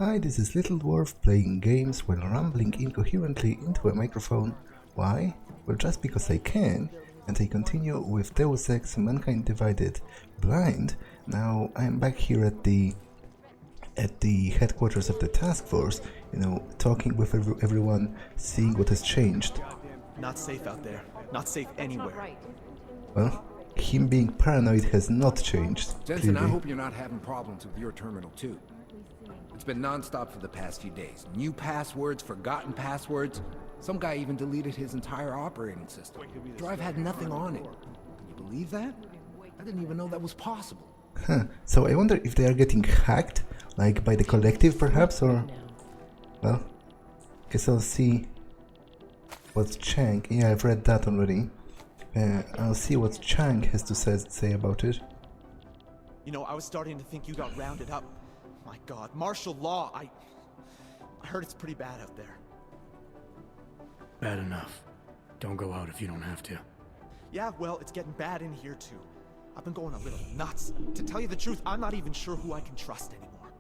Hi, this is Little Dwarf playing games while rambling incoherently into a microphone. Why? Well, just because I can, and I continue with Deus Ex Mankind Divided Blind. Now, I'm back here at the headquarters of the task force, talking with everyone, seeing what has changed. Not safe out there. Not safe anywhere. Well, him being paranoid has not changed. Jensen, clearly. I hope you're not having problems with your terminal too. It's been non-stop for the past few days. New passwords, forgotten passwords. Some guy even deleted his entire operating system. Drive had nothing on it. Can you believe that? I didn't even know that was possible. Huh. So I wonder if they are getting hacked, like by the collective perhaps, or... Well, guess I'll see what Chang... Yeah, I've read that already. I'll see what Chang has to say about it. You know, I was starting to think you got rounded up. My God, martial law, I heard it's pretty bad out there. Bad enough. Don't go out if you don't have to. Yeah, well, it's getting bad in here too. I've been going a little nuts. To tell you the truth, I'm not even sure who I can trust anymore.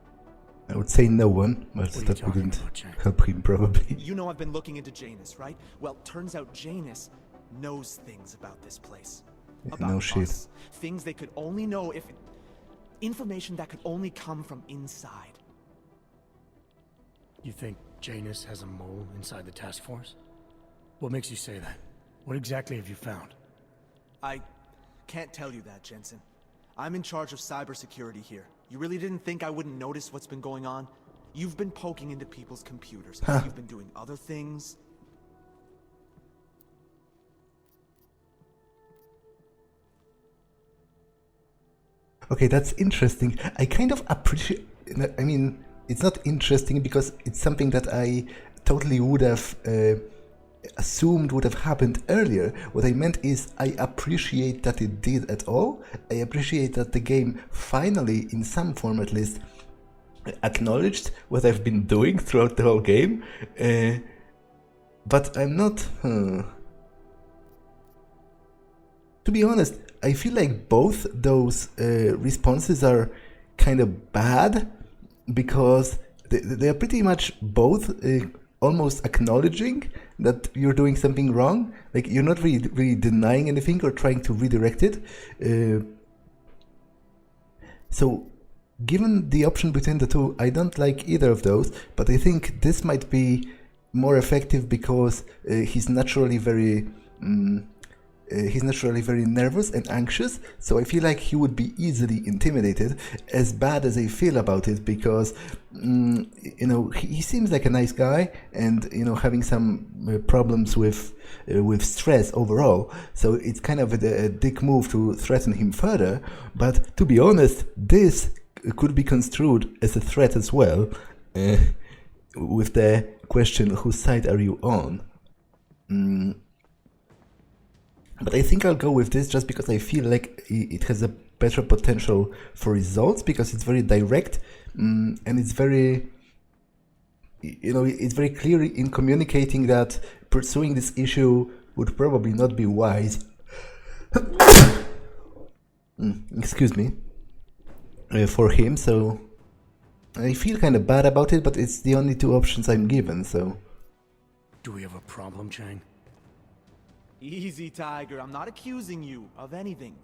I would say no one, but that wouldn't help him probably. You know I've been looking into Janus, right? Well, turns out Janus knows things about this place. About no shit. us. Things they could only know if... Information that could only come from inside. You think Janus has a mole inside the task force? What makes you say that? What exactly have you found? I can't tell you that, Jensen. I'm in charge of cybersecurity here. You really didn't think I wouldn't notice what's been going on? You've been poking into people's computers. You've been doing other things. Okay, that's interesting. I kind of appreciate... I mean, it's not interesting because it's something that I totally would have assumed would have happened earlier. What I meant is I appreciate that it did at all. I appreciate that the game finally, in some form at least, acknowledged what I've been doing throughout the whole game. But I'm not... To be honest, I feel like both those responses are kind of bad because they are pretty much both almost acknowledging that you're doing something wrong. Like, you're not really denying anything or trying to redirect it. So, given the option between the two, I don't like either of those, but I think this might be more effective because he's naturally very nervous and anxious, so I feel like he would be easily intimidated, as bad as I feel about it, because, he seems like a nice guy and, having some problems with stress overall, so it's kind of a dick move to threaten him further, but to be honest, this could be construed as a threat as well, with the question, whose side are you on? But I think I'll go with this just because I feel like it has a better potential for results, because it's very direct and it's very, it's very clear in communicating that pursuing this issue would probably not be wise. Excuse me. For him, so I feel kind of bad about it, but it's the only two options I'm given, so... Do we have a problem, Chang? Easy, Tiger. I'm not accusing you of anything.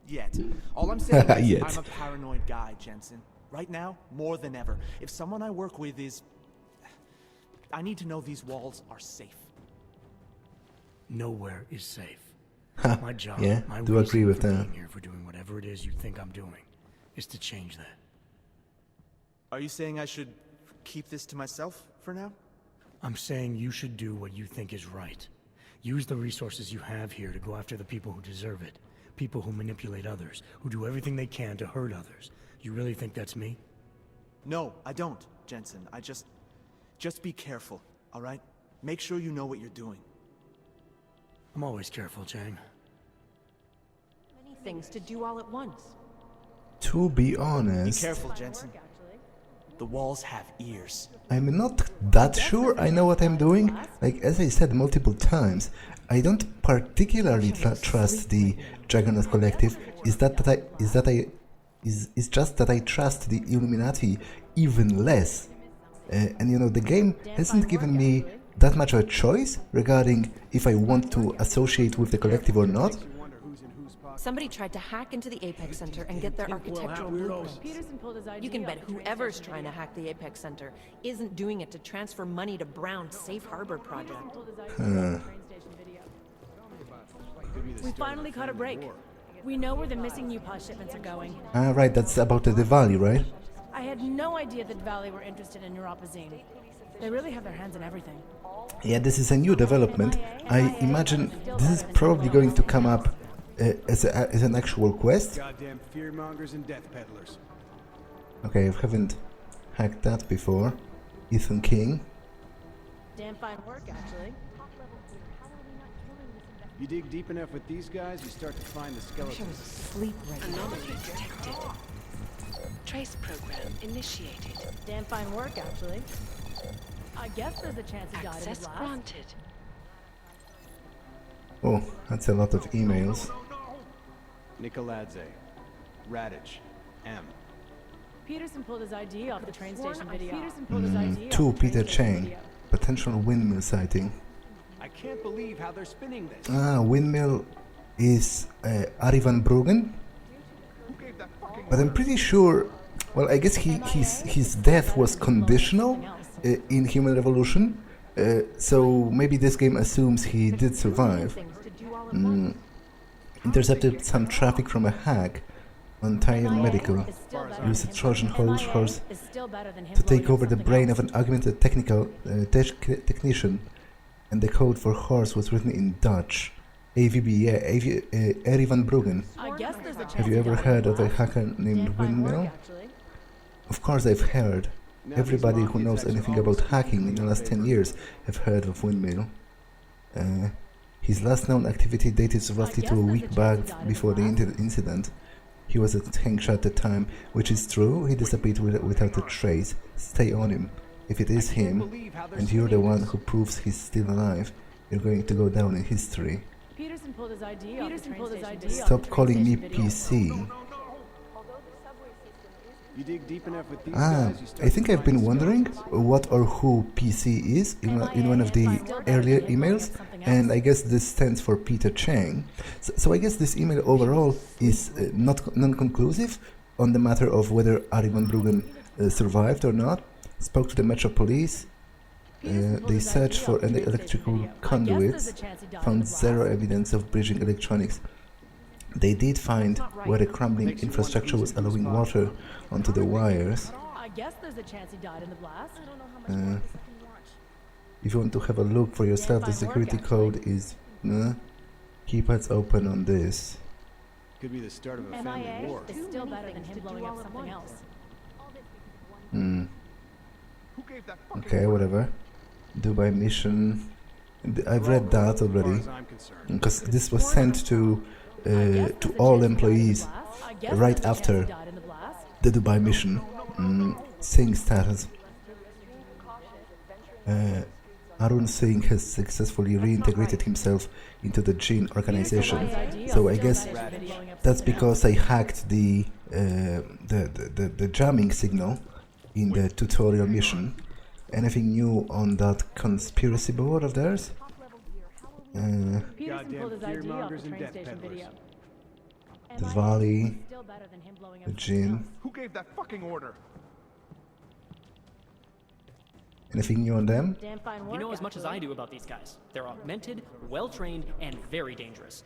Yet. All I'm saying is Yet. I'm a paranoid guy, Jensen. Right now, more than ever. If someone I work with is... I need to know these walls are safe. Nowhere is safe. My job, yeah, my do agree with for that. being here, for doing whatever it is you think I'm doing, is to change that. Are you saying I should keep this to myself for now? I'm saying you should do what you think is right. Use the resources you have here to go after the people who deserve it. People who manipulate others, who do everything they can to hurt others. You really think that's me? No, I don't, Jensen. I just be careful, all right? Make sure you know what you're doing. I'm always careful, Chang. Many things to do all at once. To be Be honest, careful, Jensen. The walls have ears. I'm not that sure I know what I'm doing. Like, as I said multiple times, I don't particularly trust the Juggernaut Collective. It's just that I trust the Illuminati even less. And you know, the game hasn't given me that much of a choice regarding if I want to associate with the collective or not. Somebody tried to hack into the Apex Center and get their architectural blueprint. You can bet whoever's trying to hack the Apex Center isn't doing it to transfer money to Brown's Safe Harbor project. We finally caught a break. We know where the missing new pot shipments are going. Ah, right, that's about the Dvali, right? I had no idea that Dvali were interested in neuropazine. They really have their hands in everything. Yeah, this is a new development. I imagine this is probably going to come up as an actual quest. Goddamn fearmongers and death peddlers. Okay, I haven't hacked that before. Ethan King. Damn fine work, actually. You dig deep enough with these guys, you start to find the I skeletons. was asleep right now. Anomaly detected. Trace program initiated. Damn fine work, actually. I guess there's a chance he died in the Access blast. granted. Oh, that's a lot of emails. Nikoladze. Radic. M. Peterson pulled his ID off the train station video. Peterson pulled his ID off 2 the train Peter station Chang. video. Potential windmill sighting. I can't believe how they're spinning this. Ah, windmill is Arivan Bruggen. But I'm pretty sure. Well, I guess his death was conditional in Human Revolution. So maybe this game assumes he did survive. Intercepted some traffic from a hack on Tyrant Medical. Used a Trojan horse Is still better than him to take blowing over up the something brain else. of an augmented technician, and the code for horse was written in Dutch. AVB, yeah, Erivan Bruggen. I guess there's a chance Have you he ever died heard in of the a blast. hacker named Damn fine work, Windmill? actually. Of course I've heard. Everybody who knows anything about hacking in the last 10 years have heard of Windmill. His last known activity dated roughly to a week back before the incident. He was a tank shot at the time, which is true. He disappeared without a trace. Stay on him. If it is him, and you're the one who proves he's still alive, you're going to go down in history. Peterson pulled his ID off the train station video. Stop calling me PC. You dig deep enough with these Ah, guys, you start I think to I've find been the wondering what or who PC is in one of the earlier emails, and I guess this stands for Peter Chang. So I guess this email overall is not non-conclusive on the matter of whether Arivan Bruggen survived or not. Spoke to the Metro Police. They searched for an electrical conduits, found zero evidence of bridging electronics. They did find where the crumbling infrastructure was allowing water onto the wires. I guess there's a chance he died in the blast. If you want to have a look for yourself, the security code is keypads open on this. Could be the start of a family MIA war. is still better than him blowing up something else. Okay, whatever. Dubai mission. I've read that already, As I'm concerned. because this was sent to all employees right after the Dubai mission. Singh status. Arun Singh has successfully reintegrated himself into the Jinn organization. So I guess that's because I hacked the jamming signal in the tutorial mission. Anything new on that conspiracy board of theirs? Peterson Goddamn pulled his ID off the fearmongers and train death station peddlers. video. Dvali, Still better than him blowing up the something Jinn. else. Who gave that fucking order? Anything new on them? Damn fine work, You know as much as I actually. do about these guys. They're augmented, well-trained, and very dangerous.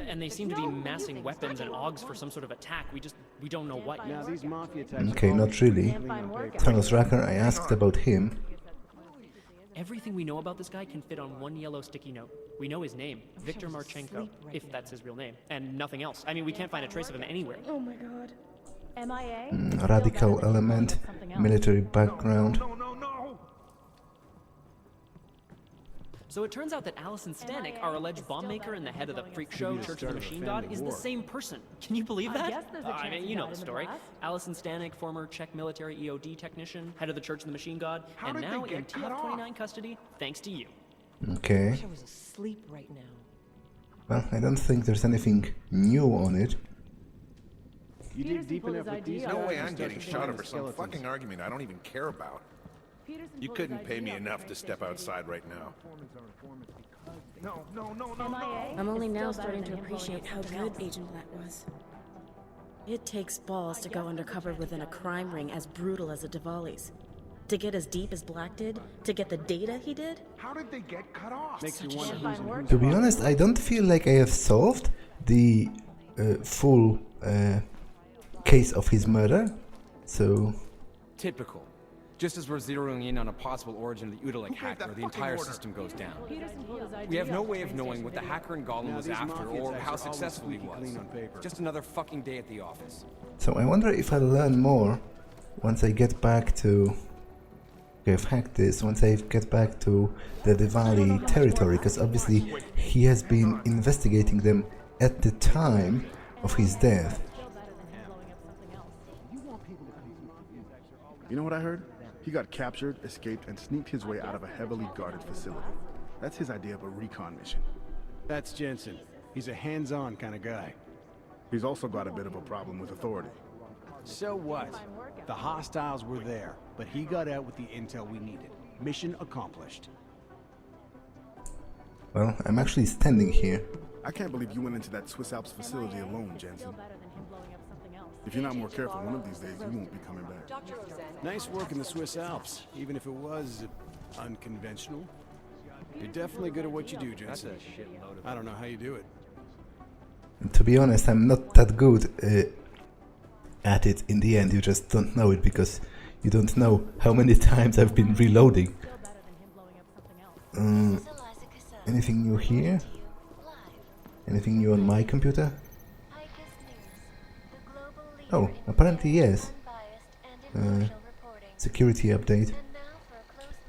And they seem to be massing weapons and augs for some sort of attack. We don't know what Now yet. these mafia types. Okay, are not always really. cleaning up paper. Tell us, Rucker, I asked about him. Everything we know about this guy can fit on one yellow sticky note. We know his name, Victor Marchenko, if that's his real name, and nothing else. I mean, we can't find a trace of him anywhere. MIA? Radical element, military background. No, no, no! So it turns out that Allison Stanek, our alleged bomb maker and the head of the freak show Church of the Machine God, is the same person. Can you believe I that? guess there's a I chance mean, he you know died the in the story. blast. Allison Stanek, former Czech military EOD technician, head of the Church of the Machine God, How and did they now get in cut off? TF-29 custody, thanks to you. Okay. I was asleep right now. Well, I don't think there's anything new on it. You dig deep pulled enough his with ID these off No guys, way you I'm start getting to shot find over the some skeletons. fucking argument I don't even care about. You couldn't pay me enough to step outside right now. I'm only now starting to appreciate how good Agent Black was. It takes balls to go undercover within a crime ring as brutal as the Dvali's. To get as deep as Black did, to get the data he did. How did they get cut off? Makes you wonder who's To be honest, I don't feel like I have solved the full case of his murder, so... Typical. Just as we're zeroing in on a possible origin of the Udalek hacker, the entire system goes down. We have no way of knowing what the hacker in Gollum was after or how successful he was. Just another fucking day at the office. So I wonder if I'll learn more once I get back to... I've hacked this, once I get back to the Dvali territory, because obviously he has been investigating them at the time of his death. You know what I heard? He got captured, escaped, and sneaked his way out of a heavily guarded facility. That's his idea of a recon mission. That's Jensen. He's a hands-on kind of guy. He's also got a bit of a problem with authority. So what? The hostiles were there, but he got out with the intel we needed. Mission accomplished. Well, I'm actually standing here. I can't believe you went into that Swiss Alps facility alone, Jensen. If you're not more careful, one of these days you won't be coming back. Nice work in the Swiss Alps, even if it was unconventional. You're definitely good at what you do, Jensen. I don't know how you do it. And to be honest, I'm not that good at it in the end. You just don't know it because you don't know how many times I've been reloading. Anything new here? Anything new on my computer? Oh, apparently yes. Security update.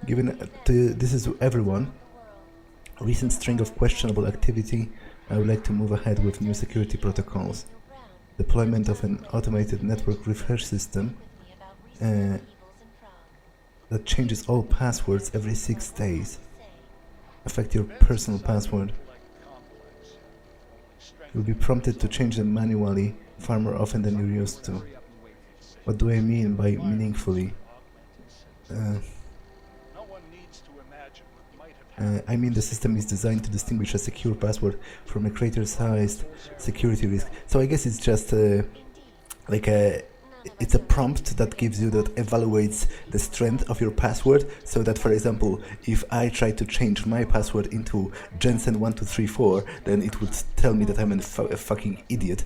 Given this is everyone. Recent string of questionable activity. I would like to move ahead with new security protocols. Deployment of an automated network refresh system that changes all passwords every 6 days. Affect your personal password. You'll be prompted to change them manually far more often than you're used to. What do I mean by meaningfully? I mean the system is designed to distinguish a secure password from a greater-sized security risk. So I guess it's just it's a prompt that gives you, that evaluates the strength of your password, so that, for example, if I try to change my password into Jensen1234, then it would tell me that I'm a fucking idiot,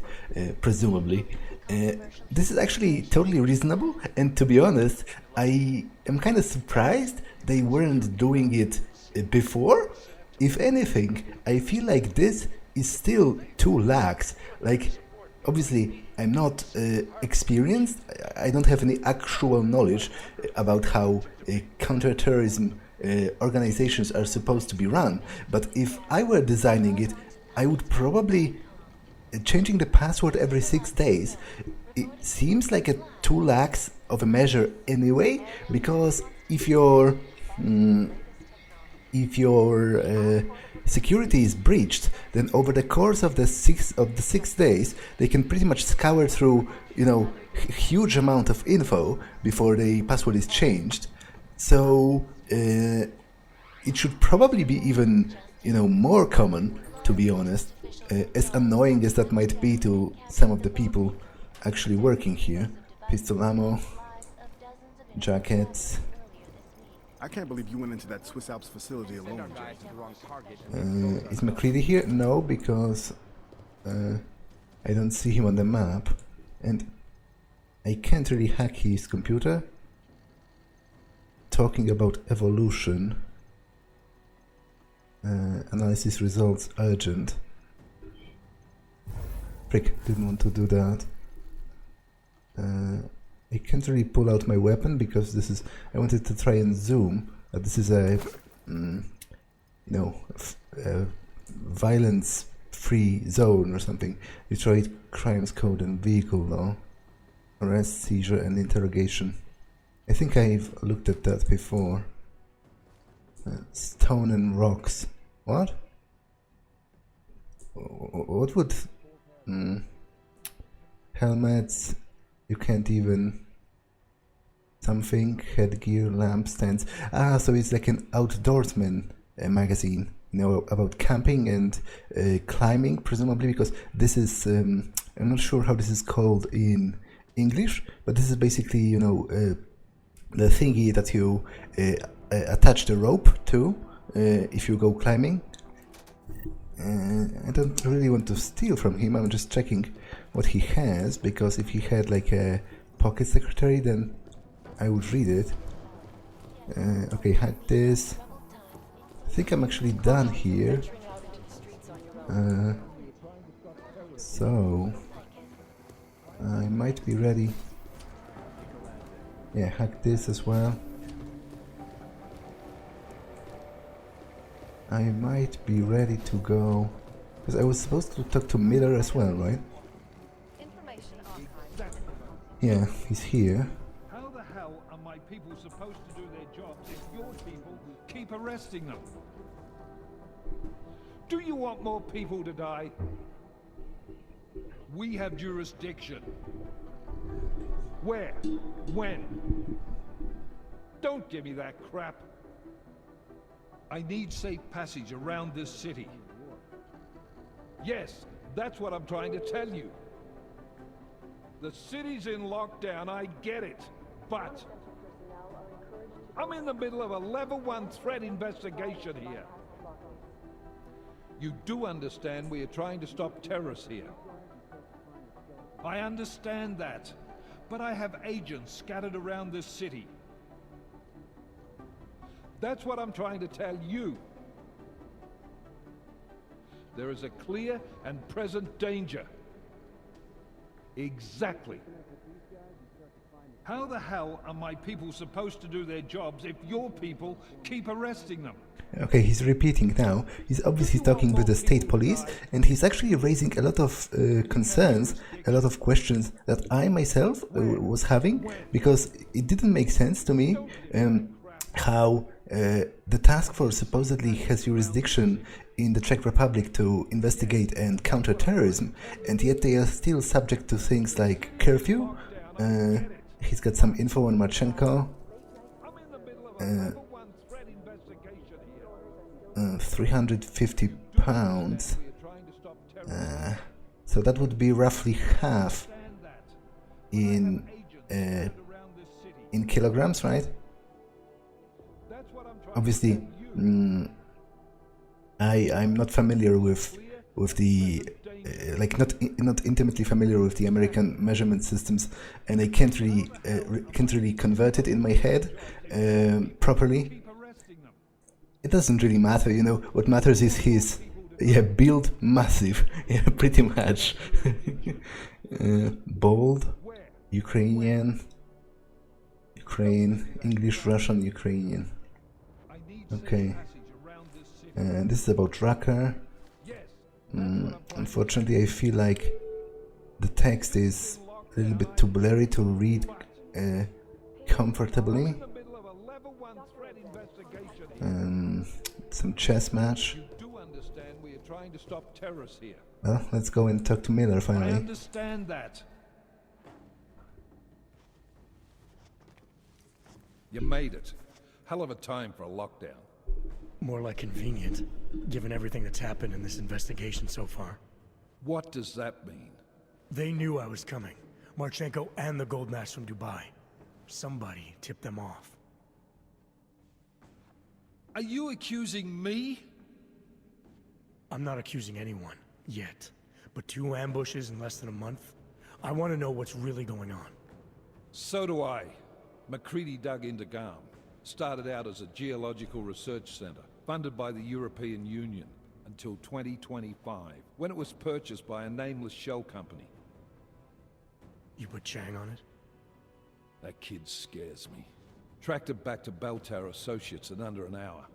presumably. This is actually totally reasonable, and to be honest, I am kind of surprised they weren't doing it before. If anything, I feel like this is still too lax. Like, obviously, I'm not experienced. I don't have any actual knowledge about how counterterrorism organizations are supposed to be run. But if I were designing it, I would probably changing the password every 6 days. It seems like a too lax of a measure anyway, because if your security is breached, then over the course of the 6 days, they can pretty much scour through, huge amount of info before the password is changed. So it should probably be even, more common, to be honest, as annoying as that might be to some of the people actually working here. Pistol ammo, jackets. I can't believe you went into that Swiss Alps facility alone. Is McCready here? No, because I don't see him on the map, and I can't really hack his computer. Talking about evolution. Analysis results urgent. Frick, didn't want to do that. I can't really pull out my weapon because this is... I wanted to try and zoom. This is a... violence-free zone or something. Detroit Crimes Code and Vehicle Law. Arrest, seizure, and interrogation. I think I've looked at that before. Stone and rocks. What? What would... helmets... You can't even... something, headgear, lampstands. Ah, so it's like an outdoorsman magazine, you know, about camping and climbing, presumably, because this is, I'm not sure how this is called in English, but this is basically, you know, the thingy that you attach the rope to if you go climbing. I don't really want to steal from him, I'm just checking what he has, because if he had like a pocket secretary, then I would read it. Okay, hack this. I think I'm actually done here. So I might be ready. Yeah, hack this as well. I might be ready to go, because I was supposed to talk to Miller as well, right? Yeah, he's here. How the hell are my people supposed to do their jobs if your people keep arresting them? Do you want more people to die? We have jurisdiction. Where? When? Don't give me that crap. I need safe passage around this city. Yes, that's what I'm trying to tell you. The city's in lockdown, I get it, but I'm in the middle of a level 1 threat investigation here. You do understand we are trying to stop terrorists here. I understand that, but I have agents scattered around this city. That's what I'm trying to tell you. There is a clear and present danger. Exactly. How the hell are my people supposed to do their jobs if your people keep arresting them? Okay, he's repeating now. He's obviously talking with the state police, and he's actually raising a lot of concerns, a lot of questions that I myself was having, because it didn't make sense to me how the task force supposedly has jurisdiction in the Czech Republic to investigate and counter terrorism, and yet they are still subject to things like curfew. He's got some info on Marchenko. 350 pounds. So that would be roughly half in kilograms, right? Obviously, I'm not familiar with the like not intimately familiar with the American measurement systems, and I can't really convert it in my head properly. It doesn't really matter, you know. What matters is his build massive, pretty much. Bold, Ukraine, English, Russian, Ukrainian. Okay. This is about Rucker. Unfortunately, I feel like the text is a little bit too blurry to read comfortably. Some chess match. Well, let's go and talk to Miller finally. I understand that. You made it. Hell of a time for a lockdown. More like convenient, given everything that's happened in this investigation so far. What does that mean? They knew I was coming. Marchenko and the gold mask from Dubai. Somebody tipped them off. Are you accusing me? I'm not accusing anyone, yet. But 2 ambushes in less than a month? I want to know what's really going on. So do I. McCready dug into Garm. Started out as a geological research center, funded by the European Union, until 2025, when it was purchased by a nameless shell company. You put Chang on it? That kid scares me. Tracked it back to Bell Tower Associates in under an hour.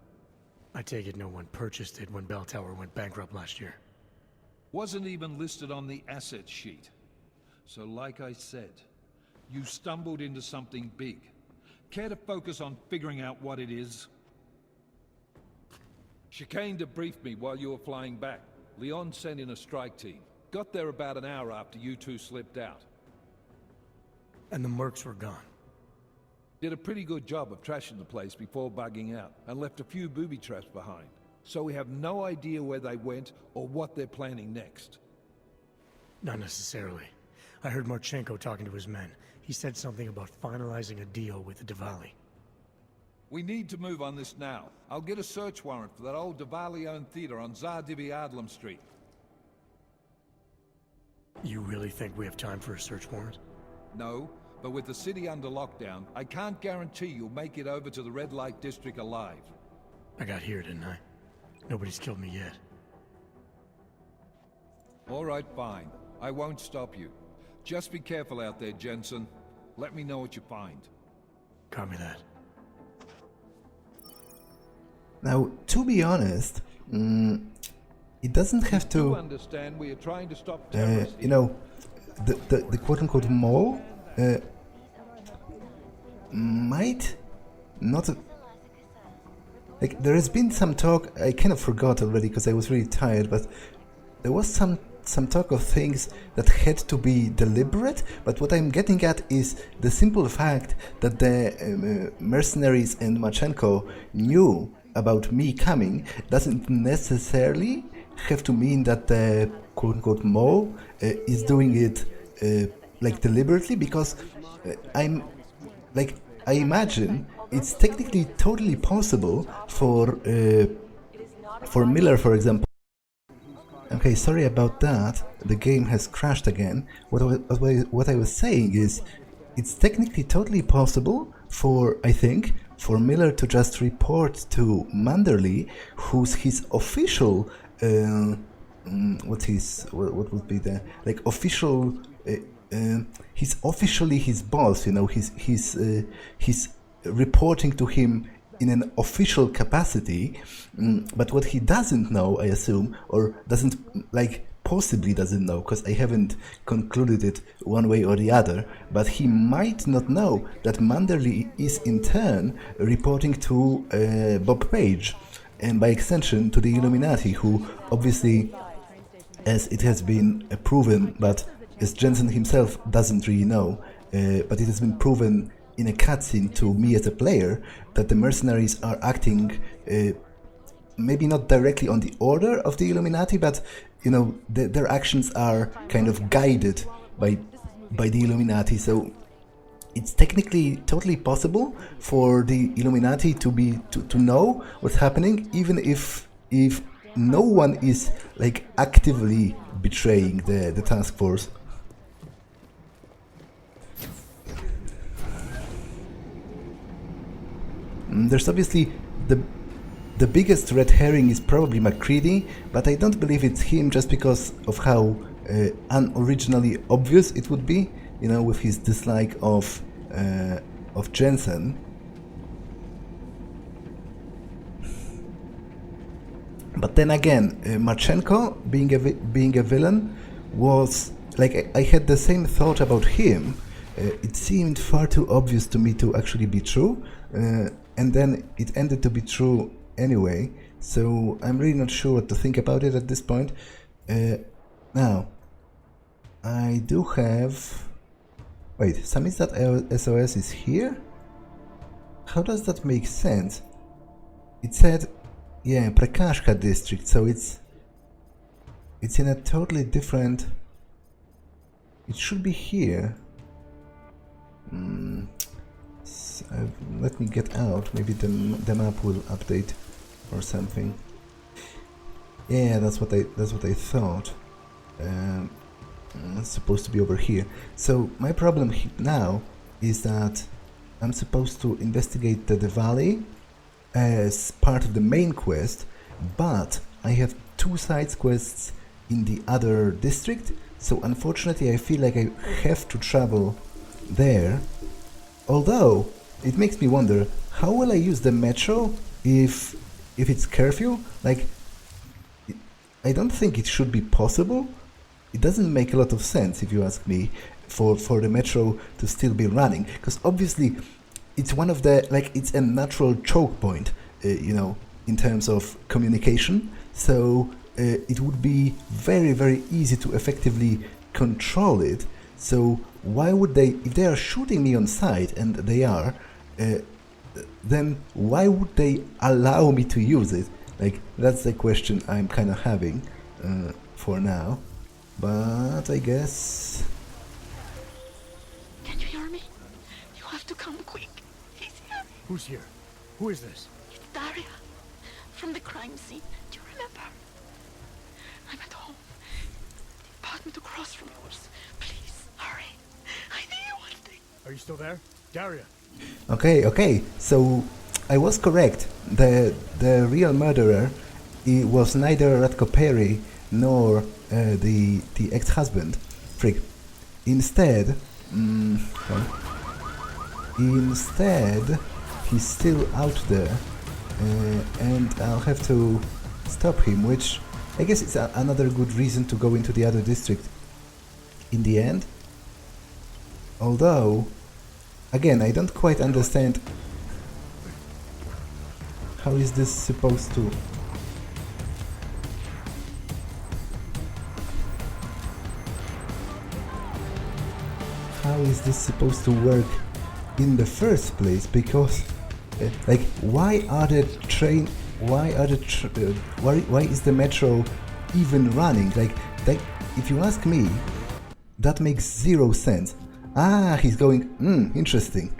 I take it no one purchased it when Bell Tower went bankrupt last year. Wasn't even listed on the asset sheet. So like I said, you stumbled into something big. Care to focus on figuring out what it is? Chicane debriefed me while you were flying back. Leon sent in a strike team. Got there about an hour after you two slipped out. And the mercs were gone. Did a pretty good job of trashing the place before bugging out, and left a few booby traps behind. So we have no idea where they went or what they're planning next. Not necessarily. I heard Marchenko talking to his men. He said something about finalizing a deal with the Dvali. We need to move on this now. I'll get a search warrant for that old Dvali-owned theater on Tsar Street. You really think we have time for a search warrant? No, but with the city under lockdown, I can't guarantee you'll make it over to the Red Light District alive. I got here, didn't I? Nobody's killed me yet. All right, fine. I won't stop you. Just be careful out there, Jensen. Let me know what you find. Copy that. Now, to be honest, it doesn't have to... You understand we are trying to stop terrorists. You know, the quote-unquote mall might not... Like, there has been some talk, I kind of forgot already because I was really tired, but there was some talk of things that had to be deliberate, but what I'm getting at is the simple fact that the mercenaries and Marchenko knew about me coming doesn't necessarily have to mean that the quote-unquote mall is doing it like deliberately, because I imagine it's technically totally possible for Miller, for example. Okay, sorry about that. The game has crashed again. What I was saying is, it's technically totally possible for, I think, for Miller to just report to Manderley, who's his official, what would be the, like, official, he's officially his boss, you know, he's reporting to him in an official capacity, but what he doesn't know, I assume, or doesn't, like, possibly doesn't know, because I haven't concluded it one way or the other, but he might not know that Manderley is in turn reporting to Bob Page, and by extension to the Illuminati, who obviously, as it has been proven, but as Jensen himself doesn't really know, but it has been proven in a cutscene to me as a player, that the mercenaries are acting maybe not directly on the order of the Illuminati, but, you know, their actions are kind of guided by the Illuminati. So it's technically totally possible for the Illuminati to know what's happening, even if no one is, like, actively betraying the task force. There's obviously the biggest red herring is probably MacCready, but I don't believe it's him just because of how unoriginally obvious it would be, you know, with his dislike of Jensen. But then again, Marchenko being a villain was, like, I had the same thought about him. It seemed far too obvious to me to actually be true. And then it ended to be true anyway, so I'm really not sure what to think about it at this point. Now, I do have... Wait, Samizdat SOS is here? How does that make sense? It said, yeah, Prakashka district, so it's in a totally different... It should be here. Let me get out, maybe the map will update or something. Yeah, that's what I thought. It's supposed to be over here. So my problem now is that I'm supposed to investigate the Dvali as part of the main quest, but I have 2 side quests in the other district, so unfortunately I feel like I have to travel there. Although it makes me wonder, how will I use the metro if it's curfew? Like, I don't think it should be possible. It doesn't make a lot of sense, if you ask me, for the metro to still be running, because obviously it's one of the, like, it's a natural choke point, you know, in terms of communication. So it would be very, very easy to effectively control it. So why would they, if they are shooting me on sight, and they are, then why would they allow me to use it? Like, that's the question I'm kind of having for now. But I guess... Can you hear me? You have to come quick. He's here. Who's here? Who is this? It's Daria. From the crime scene. Do you remember? I'm at home. The apartment across from yours. Please, hurry. I need you one thing. Are you still there? Daria. Okay, so I was correct. The real murderer, it was neither Radko Perry nor the ex-husband. Frick. Instead, he's still out there, and I'll have to stop him, which I guess is another good reason to go into the other district in the end. Although, again, I don't quite understand how is this supposed to... How is this supposed to work in the first place? Because, like, why is the metro even running? Like, if you ask me, that makes zero sense. Ah, he's going, interesting.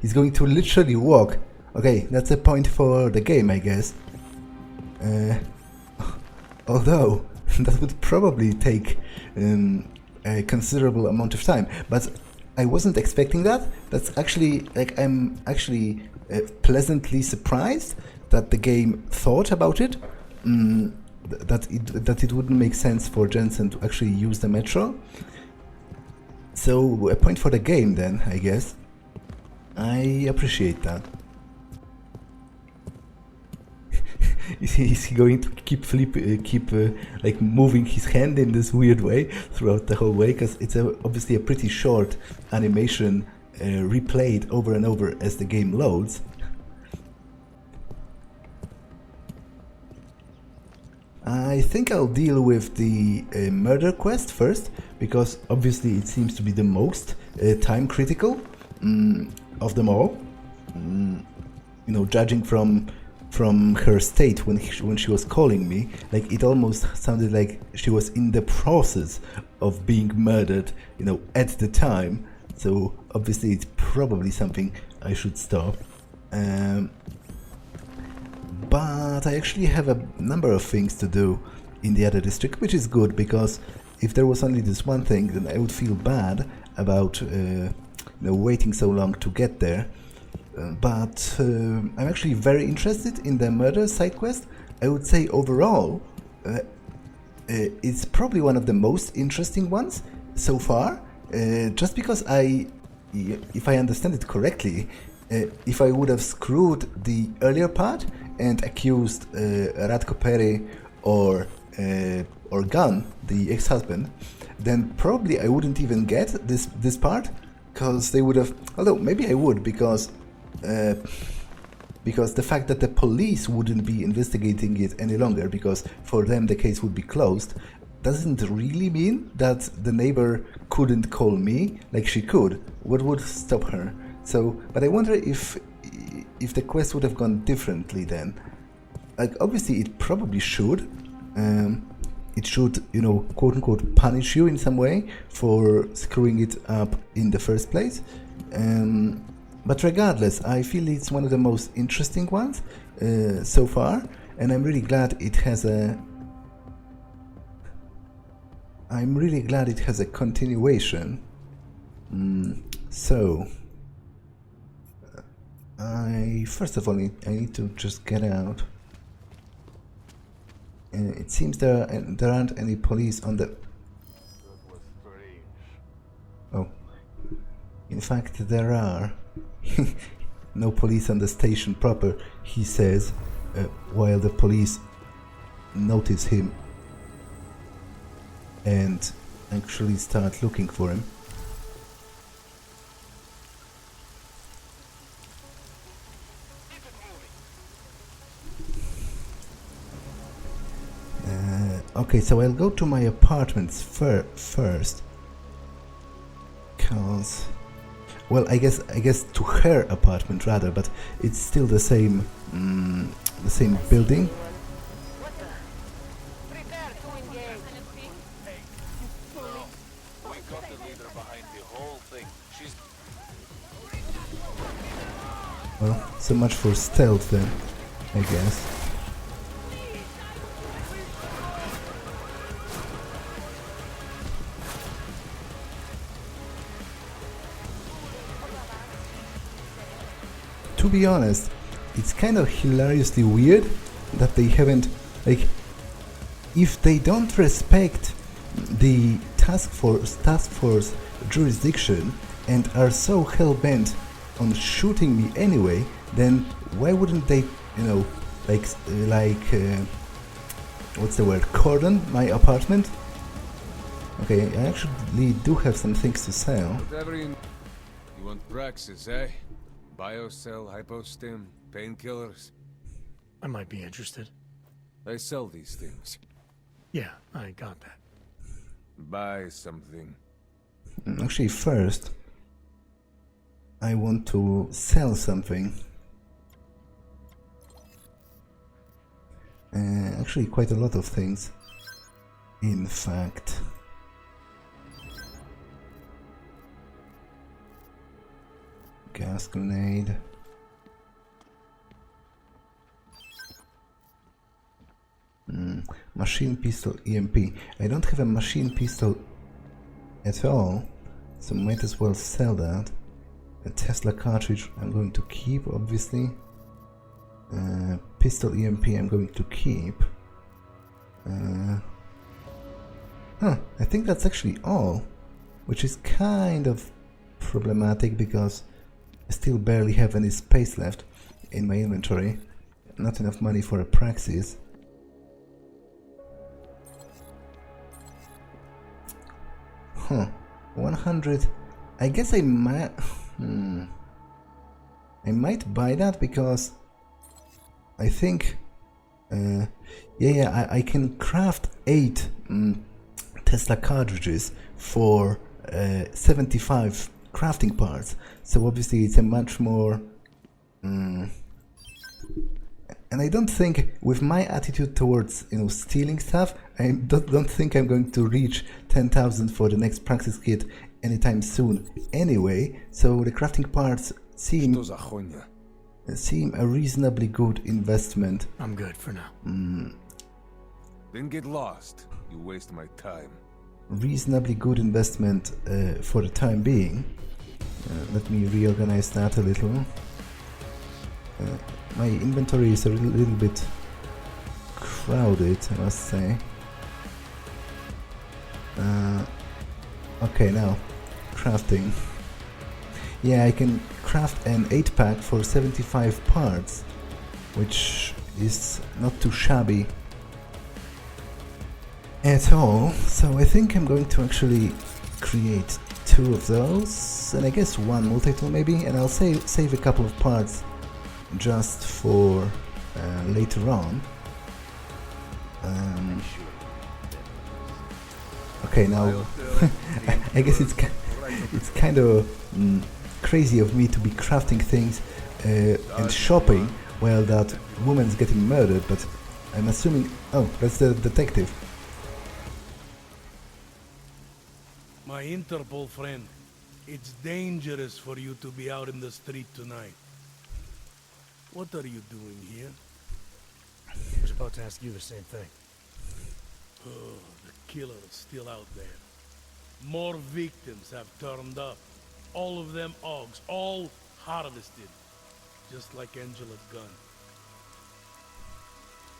He's going to literally walk. Okay, that's a point for the game, I guess. Although, that would probably take a considerable amount of time. But I wasn't expecting that. That's actually, like, I'm actually pleasantly surprised that the game thought about it. That it wouldn't make sense for Jensen to actually use the metro. So, a point for the game then, I guess. I appreciate that. Is he going to keep like moving his hand in this weird way throughout the whole way? Because it's obviously a pretty short animation replayed over and over as the game loads. I think I'll deal with the murder quest first, because obviously it seems to be the most time critical of them all. You know, judging from her state when she was calling me, like, it almost sounded like she was in the process of being murdered, you know, at the time. So obviously it's probably something I should stop. But I actually have a number of things to do in the other district, which is good, because if there was only this one thing, then I would feel bad about you know, waiting so long to get there. But I'm actually very interested in the murder side quest. I would say overall it's probably one of the most interesting ones so far, just because if I understand it correctly, if I would have screwed the earlier part and accused Radko Perry or Gunn, the ex-husband, then probably I wouldn't even get this part, because they would have, although maybe I would, because the fact that the police wouldn't be investigating it any longer, because for them the case would be closed, doesn't really mean that the neighbor couldn't call me like she could. What would stop her? So, but I wonder if the quest would have gone differently then. Like, obviously it probably should. It should, you know, quote unquote punish you in some way for screwing it up in the first place. But regardless, I feel it's one of the most interesting ones so far, and I'm really glad it has a continuation. So, first of all, I need to just get out. It seems there aren't any police on the... Oh. In fact, there are. No police on the station proper, he says, while the police notice him and actually start looking for him. Okay, so I'll go to my apartments first, cause well, I guess to her apartment rather, but it's still the same building. Well, so much for stealth then, I guess. To be honest, it's kind of hilariously weird that they haven't, like, if they don't respect the task force jurisdiction and are so hell-bent on shooting me anyway, then why wouldn't they, you know, what's the word, cordon my apartment? Okay, I actually do have some things to sell. Whatever you want Praxis, eh? Biocell, hypostim, painkillers. I might be interested. I sell these things. Yeah, I got that. Buy something. Actually, first, I want to sell something. Actually, quite a lot of things. In fact. Gas grenade. Machine pistol EMP. I don't have a machine pistol at all, so might as well sell that. A Tesla cartridge I'm going to keep, obviously. Pistol EMP I'm going to keep. I think that's actually all, which is kind of problematic because I still barely have any space left in my inventory. Not enough money for a praxis. Huh. 100. I guess I might. I might buy that because I think. I can craft 8 Tesla cartridges for 75 crafting parts. So obviously it's a much more. And I don't think, with my attitude towards, you know, stealing stuff, I don't think I'm going to reach 10,000 for the next praxis kit anytime soon anyway, so the crafting parts seem a reasonably good investment. I'm good for now. Then get lost. You waste my time. Reasonably good investment for the time being. Let me reorganize that a little. My inventory is a little bit crowded, I must say. Okay, now crafting. Yeah, I can craft an 8-pack for 75 parts, which is not too shabby at all. So I think I'm going to actually create 2 of those, and I guess 1 multi-tool maybe, and I'll save a couple of parts just for later on. Okay, now I guess it's kind of crazy of me to be crafting things and shopping while that woman's getting murdered, but I'm assuming. Oh, that's the detective. My Interpol friend, it's dangerous for you to be out in the street tonight. What are you doing here? I was about to ask you the same thing. Oh, the killer is still out there. More victims have turned up. All of them augs, all harvested. Just like Angela's gun.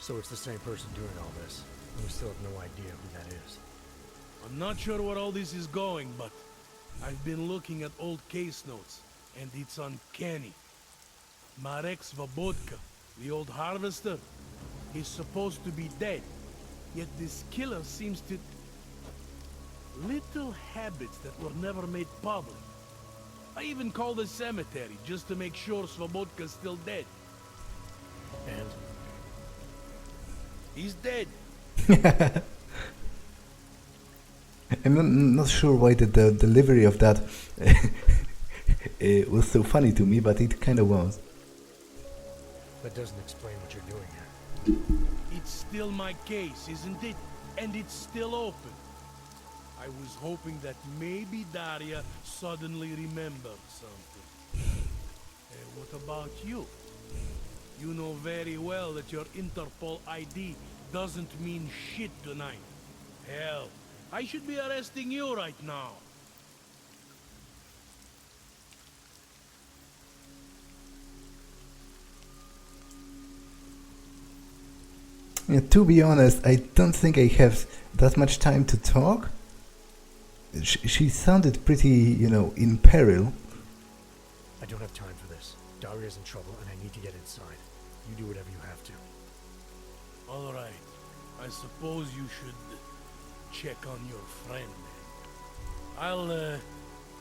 So it's the same person doing all this, and we still have no idea who that is. I'm not sure where all this is going, but I've been looking at old case notes, and it's uncanny. Marek Svobodka, the old harvester, is supposed to be dead, yet this killer seems to... Little habits that were never made public. I even called the cemetery just to make sure Svobodka's still dead. And? He's dead. I'm not sure why the delivery of that was so funny to me, but it kind of was. That doesn't explain what you're doing here. It's still my case, isn't it? And it's still open. I was hoping that maybe Daria suddenly remembered something. What about you? You know very well that your Interpol ID doesn't mean shit tonight. Hell, I should be arresting you right now. Yeah, to be honest, I don't think I have that much time to talk. She sounded pretty, you know, in peril. I don't have time for this. Daria's in trouble and I need to get inside. You do whatever you have to. All right. I suppose you should check on your friend. I'll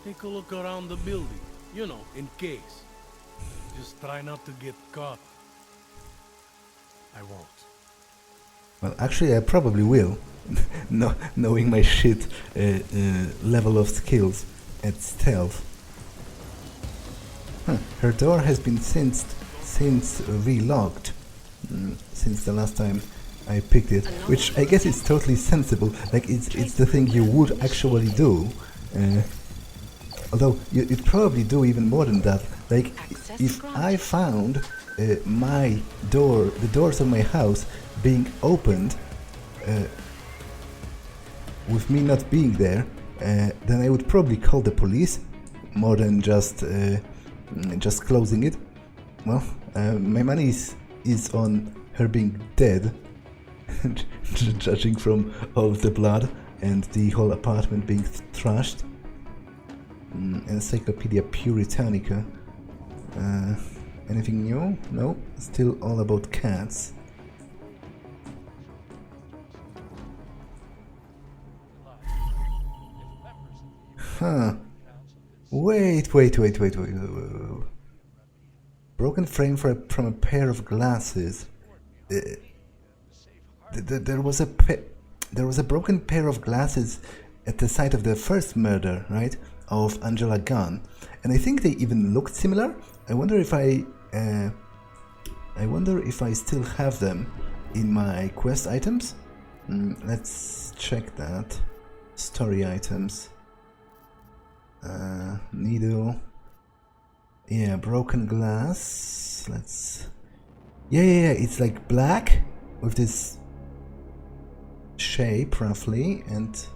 take a look around the building, you know, in case. Just try not to get caught. I won't. Well, actually, I probably will, no, knowing my shit level of skills at stealth. Huh. Her door has been since relocked since the last time I picked it, which I guess is totally sensible. Like it's the thing you would actually do. Although you'd probably do even more than that. Like if I found my door, the doors of my house being opened with me not being there, then I would probably call the police more than just closing it. Well, my money is on her being dead, judging from all of the blood and the whole apartment being trashed. Encyclopedia Puritanica. Anything new? No, still all about cats. Huh. Wait. Broken frame from a pair of glasses. There was a broken pair of glasses at the site of the first murder, right? Of Angela Gunn, and I think they even looked similar. I wonder if I still have them in my quest items. Let's check that. Story items. Needle. Yeah, broken glass. Let's. Yeah. It's like black with this shape roughly, and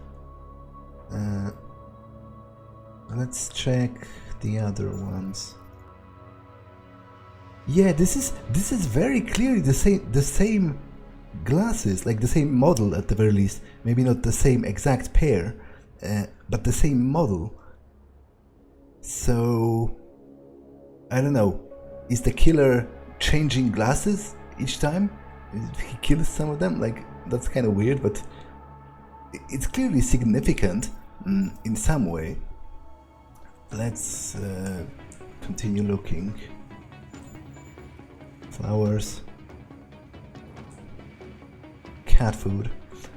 let's check the other ones. Yeah, this is very clearly the same glasses, like the same model at the very least. Maybe not the same exact pair, but the same model. So I don't know. Is the killer changing glasses each time he kills some of them? Like, that's kind of weird, but it's clearly significant in some way. Let's continue looking. Flowers. Cat food.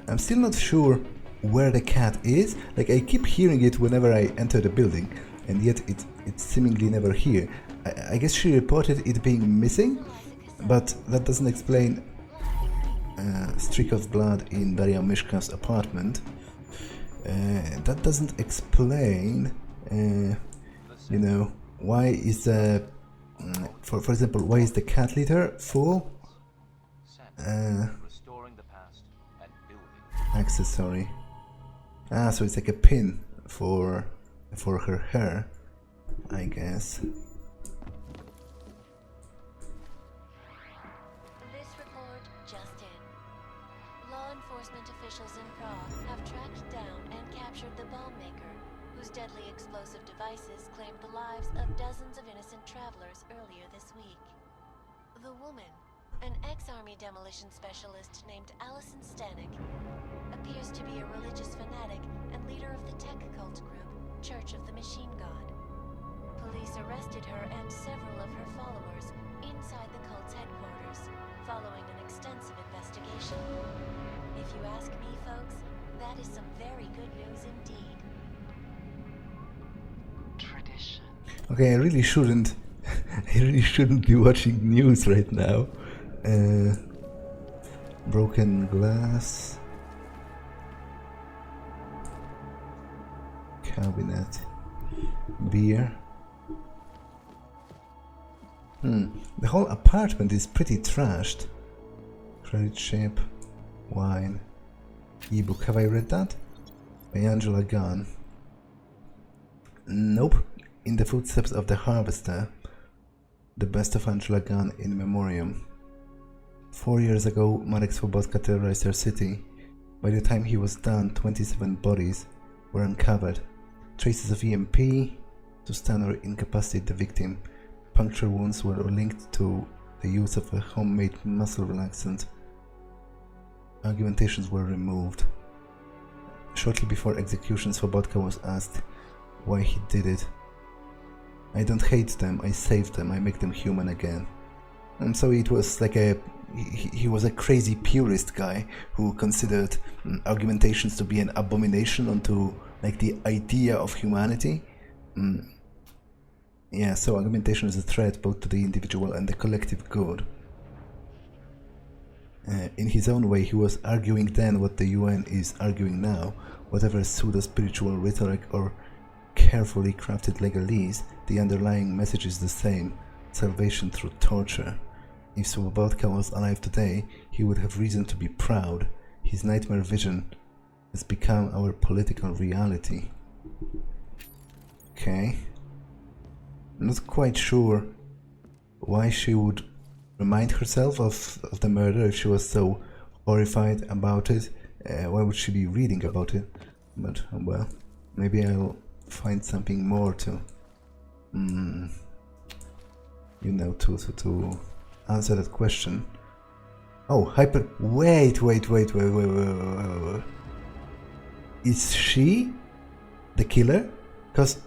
I'm still not sure where the cat is. Like, I keep hearing it whenever I enter the building, and yet it's seemingly never here. I guess she reported it being missing, but that doesn't explain streak of blood in Daria Myska's apartment. That doesn't explain, you know, why is the, for example, why is the cat litter full? Accessory. So it's like a pin for her hair, I guess. This report just in. Law enforcement officials in Prague have tracked down and captured the bomb maker, whose deadly explosive devices claimed the lives of dozens of innocent travelers earlier this week. The woman, an ex-army demolition specialist named Allison Stanek, appears to be a religious fanatic and leader of the tech cult group, Church of the Machine God. Police arrested her and several of her followers inside the cult's headquarters, following an extensive investigation. If you ask me, folks, that is some very good news indeed. Tradition. Okay, I really shouldn't. I really shouldn't be watching news right now. Broken glass. Cabinet. Beer. The whole apartment is pretty trashed. Credit ship. Wine. Ebook. Have I read that? By Angela Gunn. Nope. In the Footsteps of the Harvester. The best of Angela Gunn in memoriam. 4 years ago, Marek Swobodka terrorized our city. By the time he was done, 27 bodies were uncovered. Traces of EMP to stun or incapacitate the victim. Puncture wounds were linked to the use of a homemade muscle relaxant. Argumentations were removed. Shortly before execution, Swobodka was asked why he did it. I don't hate them, I save them, I make them human again. And so it was like he was a crazy purist guy who considered argumentations to be an abomination onto like the idea of humanity. Yeah, so argumentation is a threat both to the individual and the collective good. In his own way, he was arguing then what the UN is arguing now. Whatever pseudo-spiritual rhetoric or carefully crafted legalese, the underlying message is the same: salvation through torture. If Swobodka was alive today, he would have reason to be proud. His nightmare vision has become our political reality. Okay. I'm not quite sure why she would remind herself of the murder if she was so horrified about it. Why would she be reading about it? But, well, maybe I'll find something more to, you know, to answer that question. Oh, wait. Is she the killer? Because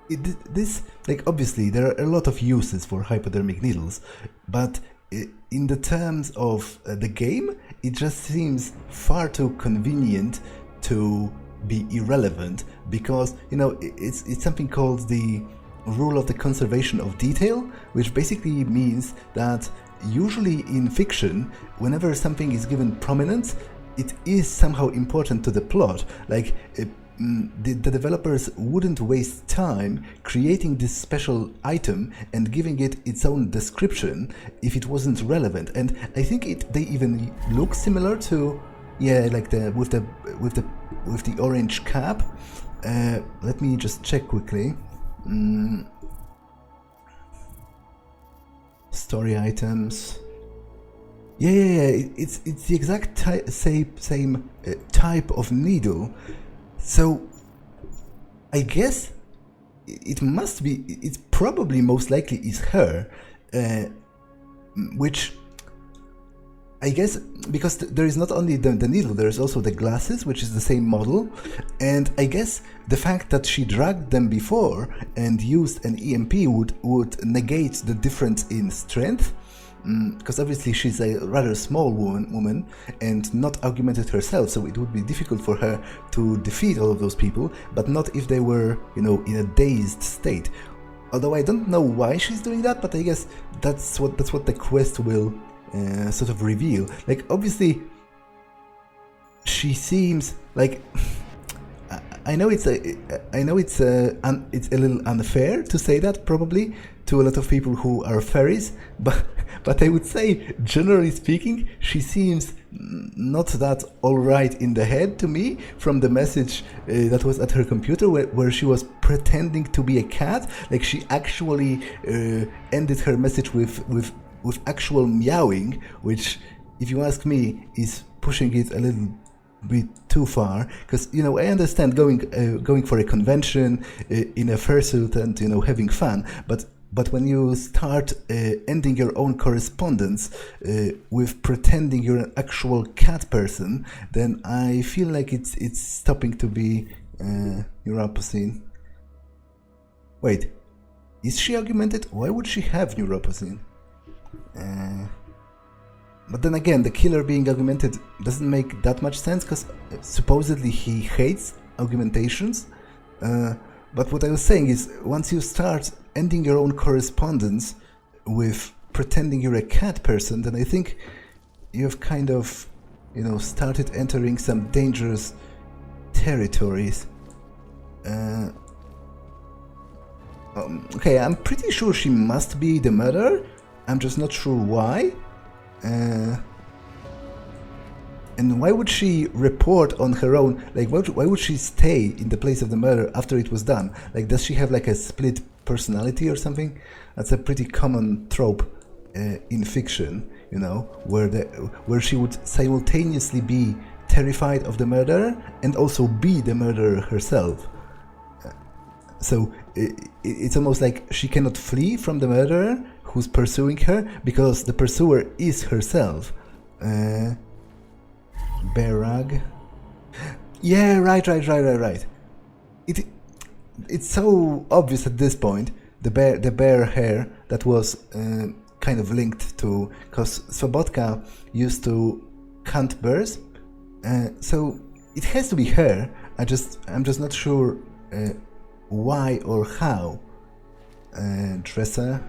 this, like, obviously there are a lot of uses for hypodermic needles, but in the terms of the game, it just seems far too convenient to be irrelevant, because, you know, it's something called the rule of the conservation of detail, which basically means that usually in fiction, whenever something is given prominence, it is somehow important to the plot. Like, the developers wouldn't waste time creating this special item and giving it its own description if it wasn't relevant. And I think they even look similar to, yeah, like with the orange cap. Let me just check quickly. Story items. Yeah. It's the exact same type of needle. So I guess it must be. It's probably most likely is her, which I guess, because there is not only the needle, there is also the glasses, which is the same model, and I guess the fact that she dragged them before and used an EMP would negate the difference in strength, because obviously she's a rather small woman and not augmented herself, so it would be difficult for her to defeat all of those people, but not if they were, you know, in a dazed state. Although I don't know why she's doing that, but I guess that's what the quest will sort of reveal. Like, obviously she seems like, I know it's a little unfair to say that probably to a lot of people who are fairies, but I would say, generally speaking, she seems not that alright in the head to me from the message that was at her computer where she was pretending to be a cat. Like, she actually ended her message with actual meowing, which, if you ask me, is pushing it a little bit too far. Because, you know, I understand going for a convention in a fursuit and, you know, having fun, but when you start ending your own correspondence with pretending you're an actual cat person, then I feel like it's stopping to be neuropathy. Wait, is she augmented? Why would she have neuropathy? But then again, the killer being augmented doesn't make that much sense, because supposedly he hates augmentations. But what I was saying is, once you start ending your own correspondence with pretending you're a cat person, then I think you've kind of, started entering some dangerous territories. Okay, I'm pretty sure she must be the murderer. I'm just not sure why. And why would she report on her own? Like, why would she stay in the place of the murder after it was done? Like, does she have like a split personality or something? That's a pretty common trope in fiction, where she would simultaneously be terrified of the murderer and also be the murderer herself. So it's almost like she cannot flee from the murderer who's pursuing her because the pursuer is herself. Bear rug. Yeah, right. It's so obvious at this point. The bear hair that was kind of linked to, because Swobodka used to hunt bears, so it has to be her. I'm just not sure why or how. Dresser,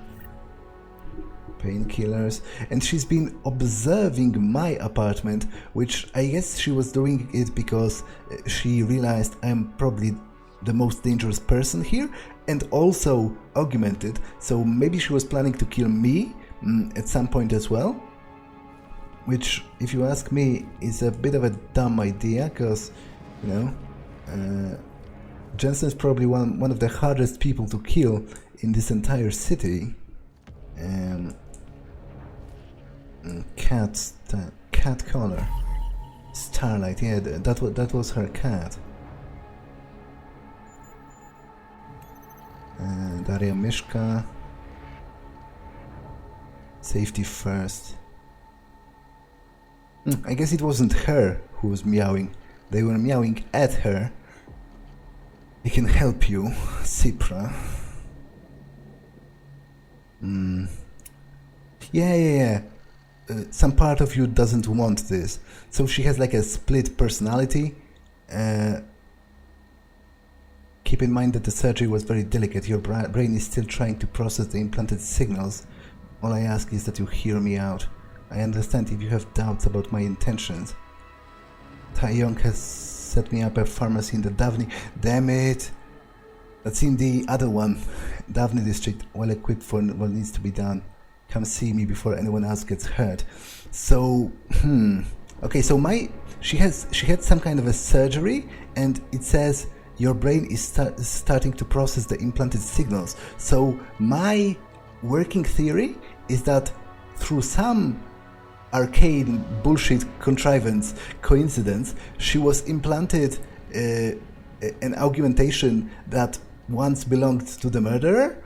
painkillers, and she's been observing my apartment, which I guess she was doing it because she realized I'm probably the most dangerous person here, and also augmented, so maybe she was planning to kill me at some point as well, which, if you ask me, is a bit of a dumb idea, because, Jensen's probably one of the hardest people to kill in this entire city. Cat collar. Starlight, yeah, that was her cat. Daria Myska. Safety first. I guess it wasn't her who was meowing. They were meowing at her. I can help you, Cipra. Yeah. Some part of you doesn't want this. So she has like a split personality. Keep in mind that the surgery was very delicate. Your brain is still trying to process the implanted signals. All I ask is that you hear me out. I understand if you have doubts about my intentions. Taeyong has set me up a pharmacy in the Dvali. Damn it! That's in the other one. Dvali district, well equipped for what needs to be done. Come see me before anyone else gets hurt. So, okay, so she had some kind of a surgery, and it says your brain is starting to process the implanted signals. So my working theory is that through some arcane bullshit contrivance, coincidence, she was implanted an augmentation that once belonged to the murderer,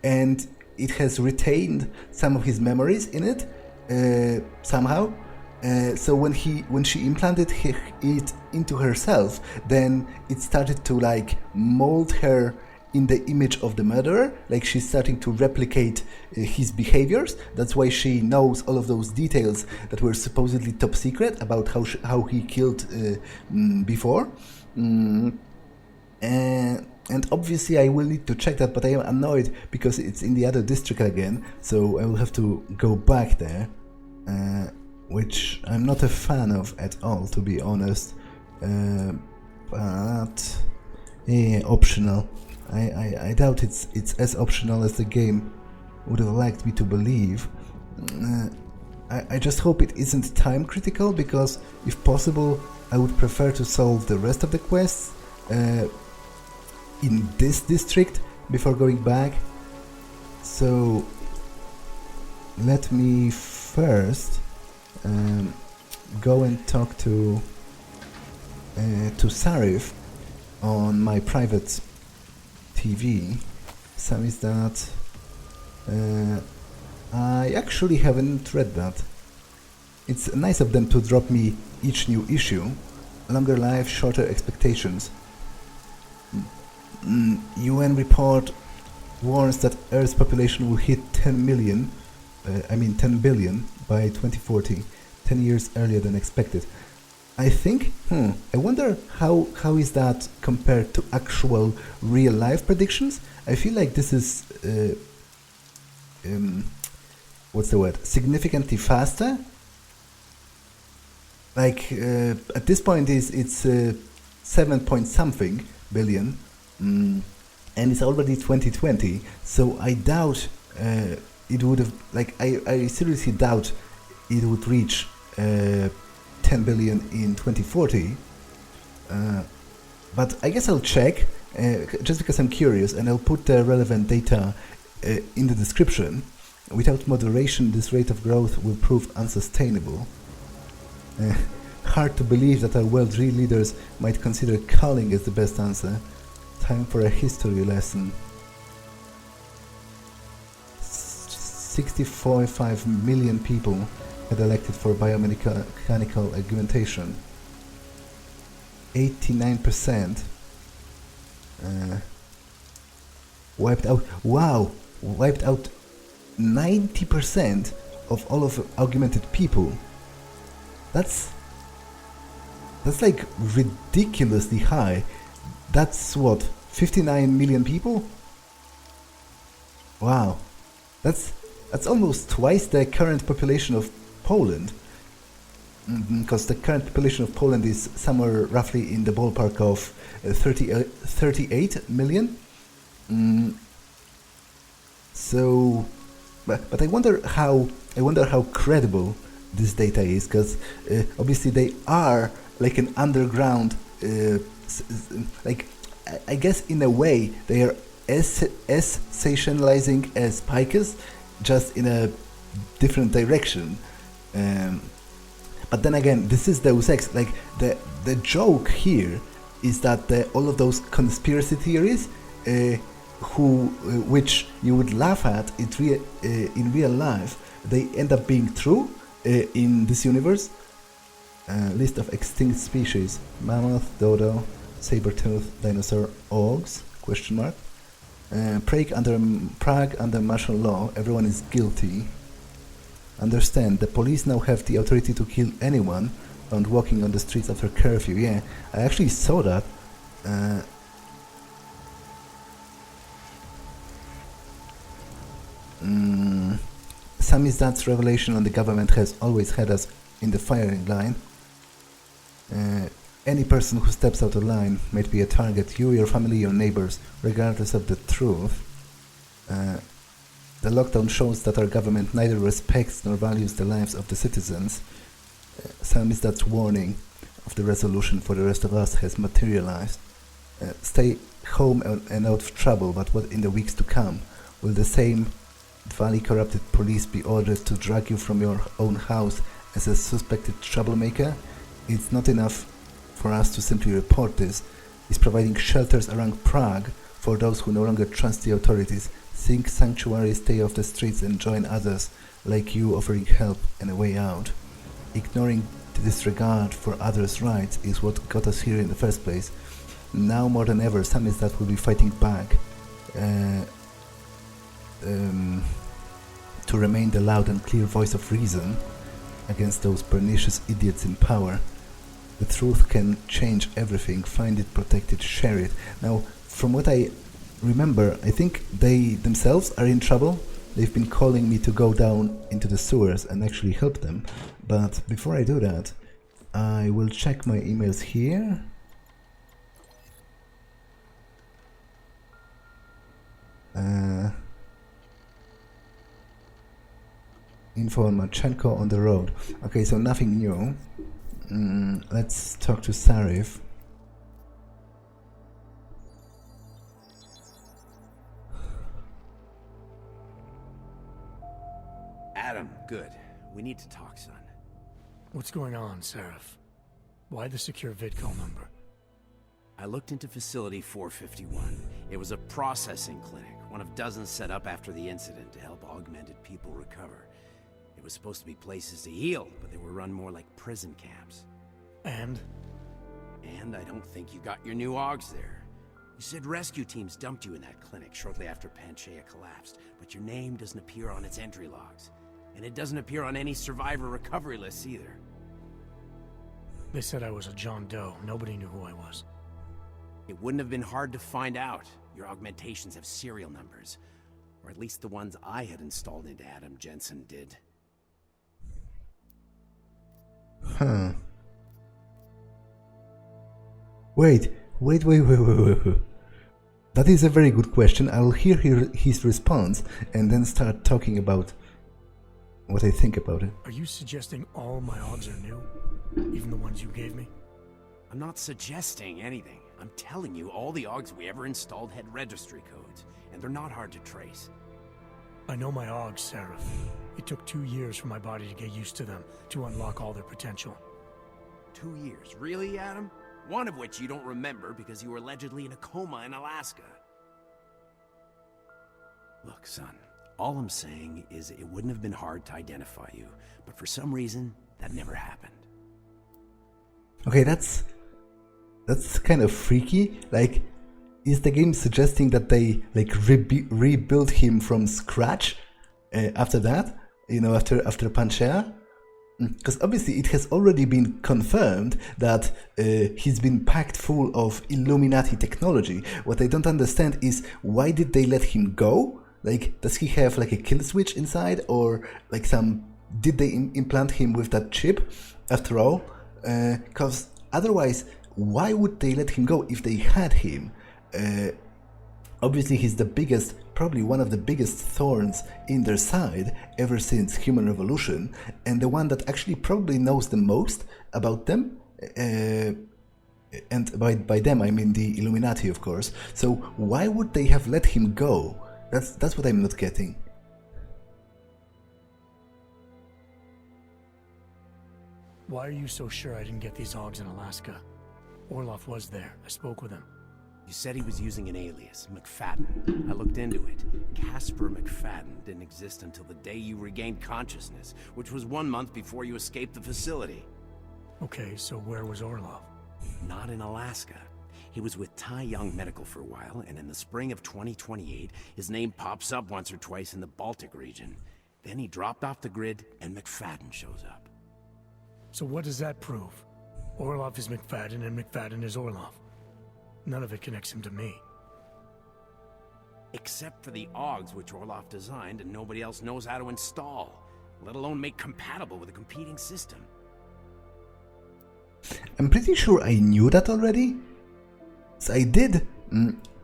and it has retained some of his memories in it somehow. So when she implanted it into herself, then it started to like mold her in the image of the murderer, like she's starting to replicate his behaviors. That's why she knows all of those details that were supposedly top secret about how he killed before. And obviously I will need to check that, but I am annoyed because it's in the other district again, so I will have to go back there, which I'm not a fan of at all, to be honest. But yeah, optional. I doubt it's as optional as the game would have liked me to believe. I just hope it isn't time critical, because if possible I would prefer to solve the rest of the quests in this district before going back. So let me first go and talk to Sarif on my private TV. Samizdat. I actually haven't read that. It's nice of them to drop me each new issue. Longer life, shorter expectations. UN report warns that Earth's population will hit 10 billion by 2040, 10 years earlier than expected. I think, I wonder how is that compared to actual real life predictions. I feel like this is, what's the word, significantly faster. Like, at this point it's 7 point something billion, and it's already 2020, so I doubt it would have, like, I seriously doubt it would reach 10 billion in 2040, but I guess I'll check, just because I'm curious, and I'll put the relevant data in the description. Without moderation, this rate of growth will prove unsustainable. Hard to believe that our world leaders might consider culling as the best answer. Time for a history lesson. 64.5 million people had elected for biomechanical augmentation. 89% wiped out. Wow! Wiped out 90% of all of augmented people. That's like ridiculously high. That's what, 59 million people? Wow, that's almost twice the current population of Poland, because the current population of Poland is somewhere roughly in the ballpark of 38 million. So, but I wonder how credible this data is, because obviously they are like an underground, like, I guess in a way they are as sensationalizing as Picus, just in a different direction. But then again, this is Deus Ex. Like, the joke here is that all of those conspiracy theories, which you would laugh at in real life, they end up being true in this universe. List of extinct species: mammoth, dodo, saber-toothed dinosaur, augs, ? Prague under martial law, everyone is guilty. Understand, the police now have the authority to kill anyone found walking on the streets after curfew. Yeah, I actually saw that. Samizdat's revelation on the government has always had us in the firing line. Any person who steps out of line might be a target, you, your family, your neighbors, regardless of the truth. The lockdown shows that our government neither respects nor values the lives of the citizens. Samizdat's warning of the resolution for the rest of us has materialized. Stay home and out of trouble, but what in the weeks to come? Will the same Dvali corrupted police be ordered to drag you from your own house as a suspected troublemaker? It's not enough for us to simply report this. It's providing shelters around Prague for those who no longer trust the authorities. Seek sanctuary, stay off the streets, and join others like you offering help and a way out. Ignoring the disregard for others' rights is what got us here in the first place. Now more than ever, Samizdat will be fighting back to remain the loud and clear voice of reason against those pernicious idiots in power. The truth can change everything. Find it, protect it, share it. Now, from what I remember, I think they themselves are in trouble. They've been calling me to go down into the sewers and actually help them. But before I do that, I will check my emails here. Info on Marchenko on the road. Okay, so nothing new. Let's talk to Sarif. Adam, good. We need to talk, son. What's going on, Sarif? Why the secure vidcall number? I looked into Facility 451. It was a processing clinic, one of dozens set up after the incident to help augmented people recover. It was supposed to be places to heal, but they were run more like prison camps. And I don't think you got your new augs there. You said rescue teams dumped you in that clinic shortly after Panchaea collapsed, but your name doesn't appear on its entry logs. And it doesn't appear on any survivor recovery lists either. They said I was a John Doe. Nobody knew who I was. It wouldn't have been hard to find out. Your augmentations have serial numbers. Or at least the ones I had installed into Adam Jensen did. Huh. Wait. That is a very good question. I'll hear his response and then start talking about what I think about it. Are you suggesting all my augs are new? Even the ones you gave me? I'm not suggesting anything. I'm telling you, all the augs we ever installed had registry codes, and they're not hard to trace. I know my augs, Sarif. It took 2 years for my body to get used to them, to unlock all their potential. 2 years? Really, Adam? One of which you don't remember because you were allegedly in a coma in Alaska. Look, son, all I'm saying is it wouldn't have been hard to identify you, but for some reason, that never happened. Okay, that's kind of freaky. Like, is the game suggesting that they like rebuild him from scratch after that? You know, after Panchea? Because obviously it has already been confirmed that he's been packed full of Illuminati technology. What I don't understand is why did they let him go? Like, does he have like a kill switch inside, or like did they implant him with that chip after all? Because otherwise, why would they let him go if they had him? Obviously he's the biggest, probably one of the biggest thorns in their side ever since Human Revolution, and the one that actually probably knows the most about them, and by them I mean the Illuminati, of course. So why would they have let him go? That's what I'm not getting. Why are you so sure I didn't get these augs in Alaska? Orloff was there. I spoke with him. You said he was using an alias, McFadden. I looked into it. Casper McFadden didn't exist until the day you regained consciousness, which was 1 month before you escaped the facility. Okay, so where was Orloff? Not in Alaska. He was with Tai Young Medical for a while, and in the spring of 2028, his name pops up once or twice in the Baltic region. Then he dropped off the grid, and McFadden shows up. So what does that prove? Orloff is McFadden, and McFadden is Orloff. None of it connects him to me. Except for the augs which Orloff designed and nobody else knows how to install, let alone make compatible with a competing system. I'm pretty sure I knew that already. So I did,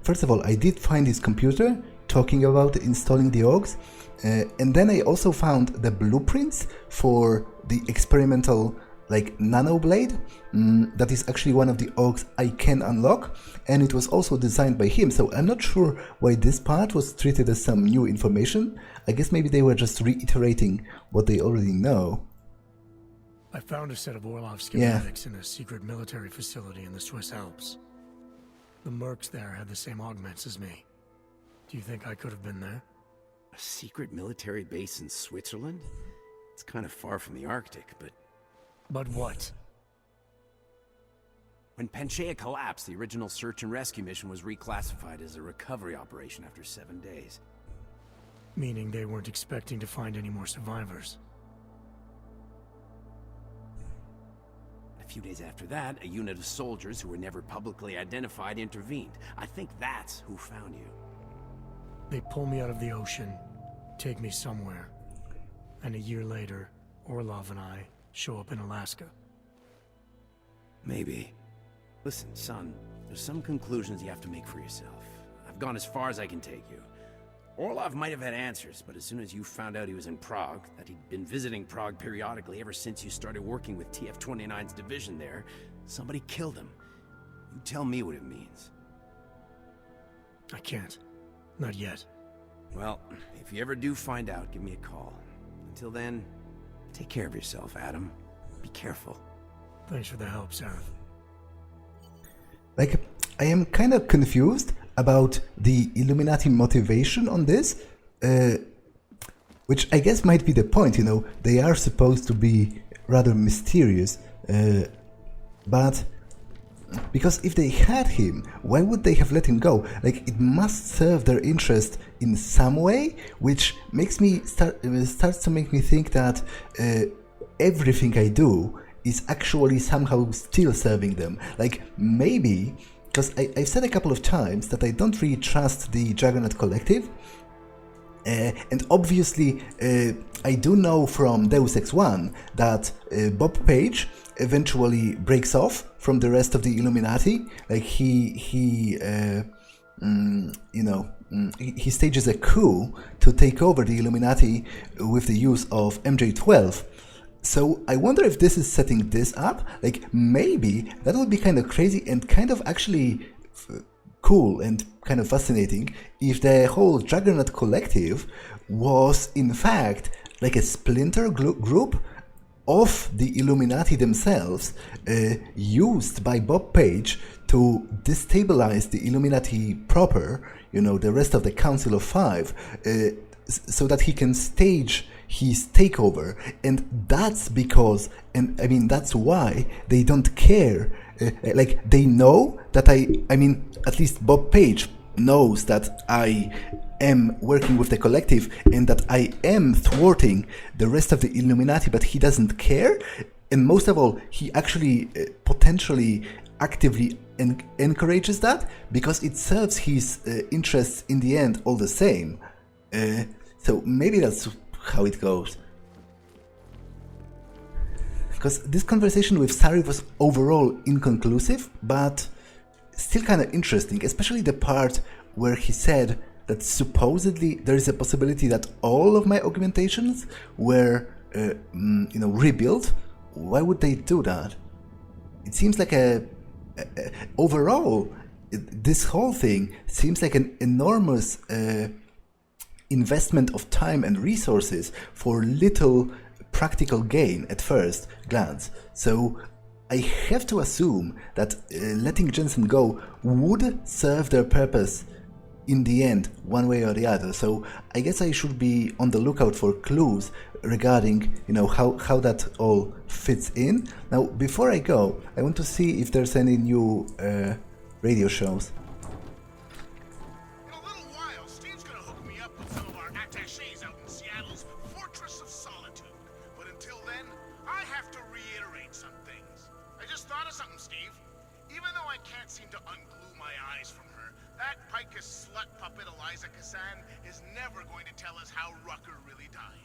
first of all, I did find his computer talking about installing the augs, and then I also found the blueprints for the experimental like nanoblade. That is actually one of the augs I can unlock, and it was also designed by him, so I'm not sure why this part was treated as some new information. I guess maybe they were just reiterating what they already know. I found a set of Orloff schematics in a secret military facility in the Swiss Alps. The mercs there had the same augments as me. Do you think I could have been there? A secret military base in Switzerland? It's kind of far from the Arctic, but... But what? When Panchea collapsed, the original search and rescue mission was reclassified as a recovery operation after 7 days. Meaning they weren't expecting to find any more survivors. A few days after that, a unit of soldiers who were never publicly identified intervened. I think that's who found you. They pull me out of the ocean, take me somewhere, and a year later, Orlov and I show up in Alaska. Maybe. Listen, son, there's some conclusions you have to make for yourself. I've gone as far as I can take you. Orlov might have had answers, but as soon as you found out he was in Prague, that he'd been visiting Prague periodically ever since you started working with TF-29's division there, somebody killed him. You tell me what it means. I can't. Not yet. Well, if you ever do find out, give me a call. Until then, take care of yourself, Adam. Be careful. Thanks for the help, Sarif. Like, I am kind of confused about the Illuminati motivation on this, which I guess might be the point, you know, they are supposed to be rather mysterious, but because if they had him, why would they have let him go? Like, it must serve their interest in some way, which makes me starts to make me think that everything I do is actually somehow still serving them. Like, maybe, because I've said a couple of times that I don't really trust the Juggernaut Collective, and obviously I do know from Deus Ex 1 that Bob Page eventually breaks off from the rest of the Illuminati. Like, he stages a coup to take over the Illuminati with the use of MJ-12. So I wonder if this is setting this up. Like, maybe that would be kind of crazy and kind of actually cool and kind of fascinating if the whole Juggernaut Collective was in fact like a splinter group of the Illuminati themselves, used by Bob Page to destabilize the Illuminati proper, the rest of the Council of Five, so that he can stage his takeover. And that's because, and I mean, that's why they don't care. Like, they know that I mean, at least Bob Page knows that I am working with the collective and that I am thwarting the rest of the Illuminati, but he doesn't care. And most of all, he actually potentially actively encourages that because it serves his interests in the end all the same. So maybe that's how it goes. Because this conversation with Sarif was overall inconclusive, but still kind of interesting, especially the part where he said that supposedly there is a possibility that all of my augmentations were, rebuilt. Why would they do that? It seems like overall, this whole thing seems like an enormous investment of time and resources for little practical gain at first glance. So I have to assume that letting Jensen go would serve their purpose in the end, one way or the other. So I guess I should be on the lookout for clues regarding, how that all fits in. Now, before I go, I want to see if there's any new radio shows. Is never going to tell us how Rucker really died.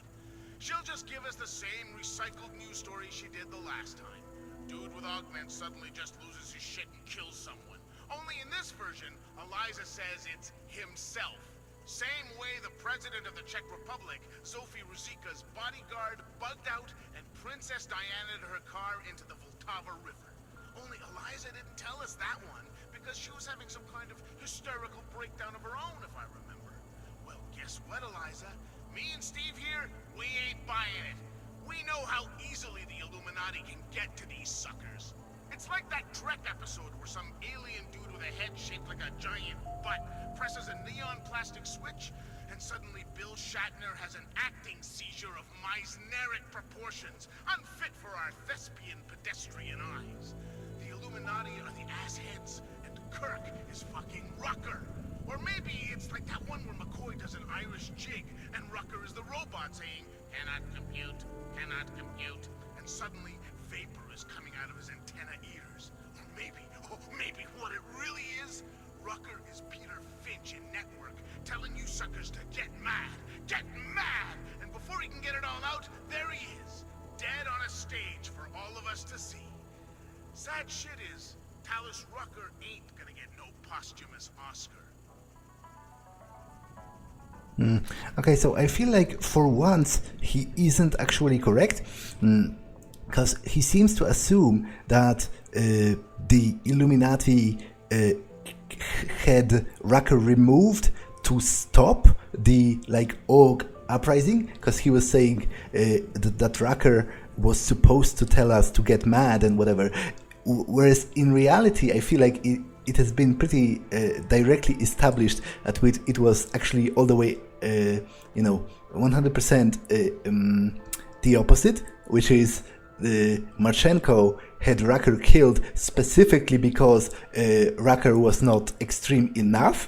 She'll just give us the same recycled news story she did the last time. Dude with augments suddenly just loses his shit and kills someone. Only in this version, Eliza says it's himself. Same way the president of the Czech Republic, Zofia Ruzicka's bodyguard, bugged out and Princess Diana'd her car into the Vltava River. Only Eliza didn't tell us that one because she was having some kind of hysterical breakdown of her own, if I remember. Well, guess what, Eliza? Me and Steve here, we ain't buying it. We know how easily the Illuminati can get to these suckers. It's like that Trek episode where some alien dude with a head shaped like a giant butt presses a neon plastic switch, and suddenly Bill Shatner has an acting seizure of Meisneric proportions, unfit for our thespian pedestrian eyes. The Illuminati are the assheads, and Kirk is fucking Rucker. Or maybe it's like that one where McCoy does an Irish jig, and Rucker is the robot saying, cannot compute, and suddenly vapor is coming out of his antenna ears. Or maybe what it really is, Rucker is Peter Finch in Network, telling you suckers to get mad, and before he can get it all out, there he is, dead on a stage for all of us to see. Sad shit is, Talus Rucker ain't gonna get no posthumous Oscar. Okay, so I feel like for once he isn't actually correct, because he seems to assume that the Illuminati had Rucker removed to stop the Aug uprising, because he was saying that Rucker was supposed to tell us to get mad and whatever, whereas in reality I feel like it has been pretty directly established that it was actually all the way 100% the opposite, which is Marchenko had Rucker killed specifically because Rucker was not extreme enough,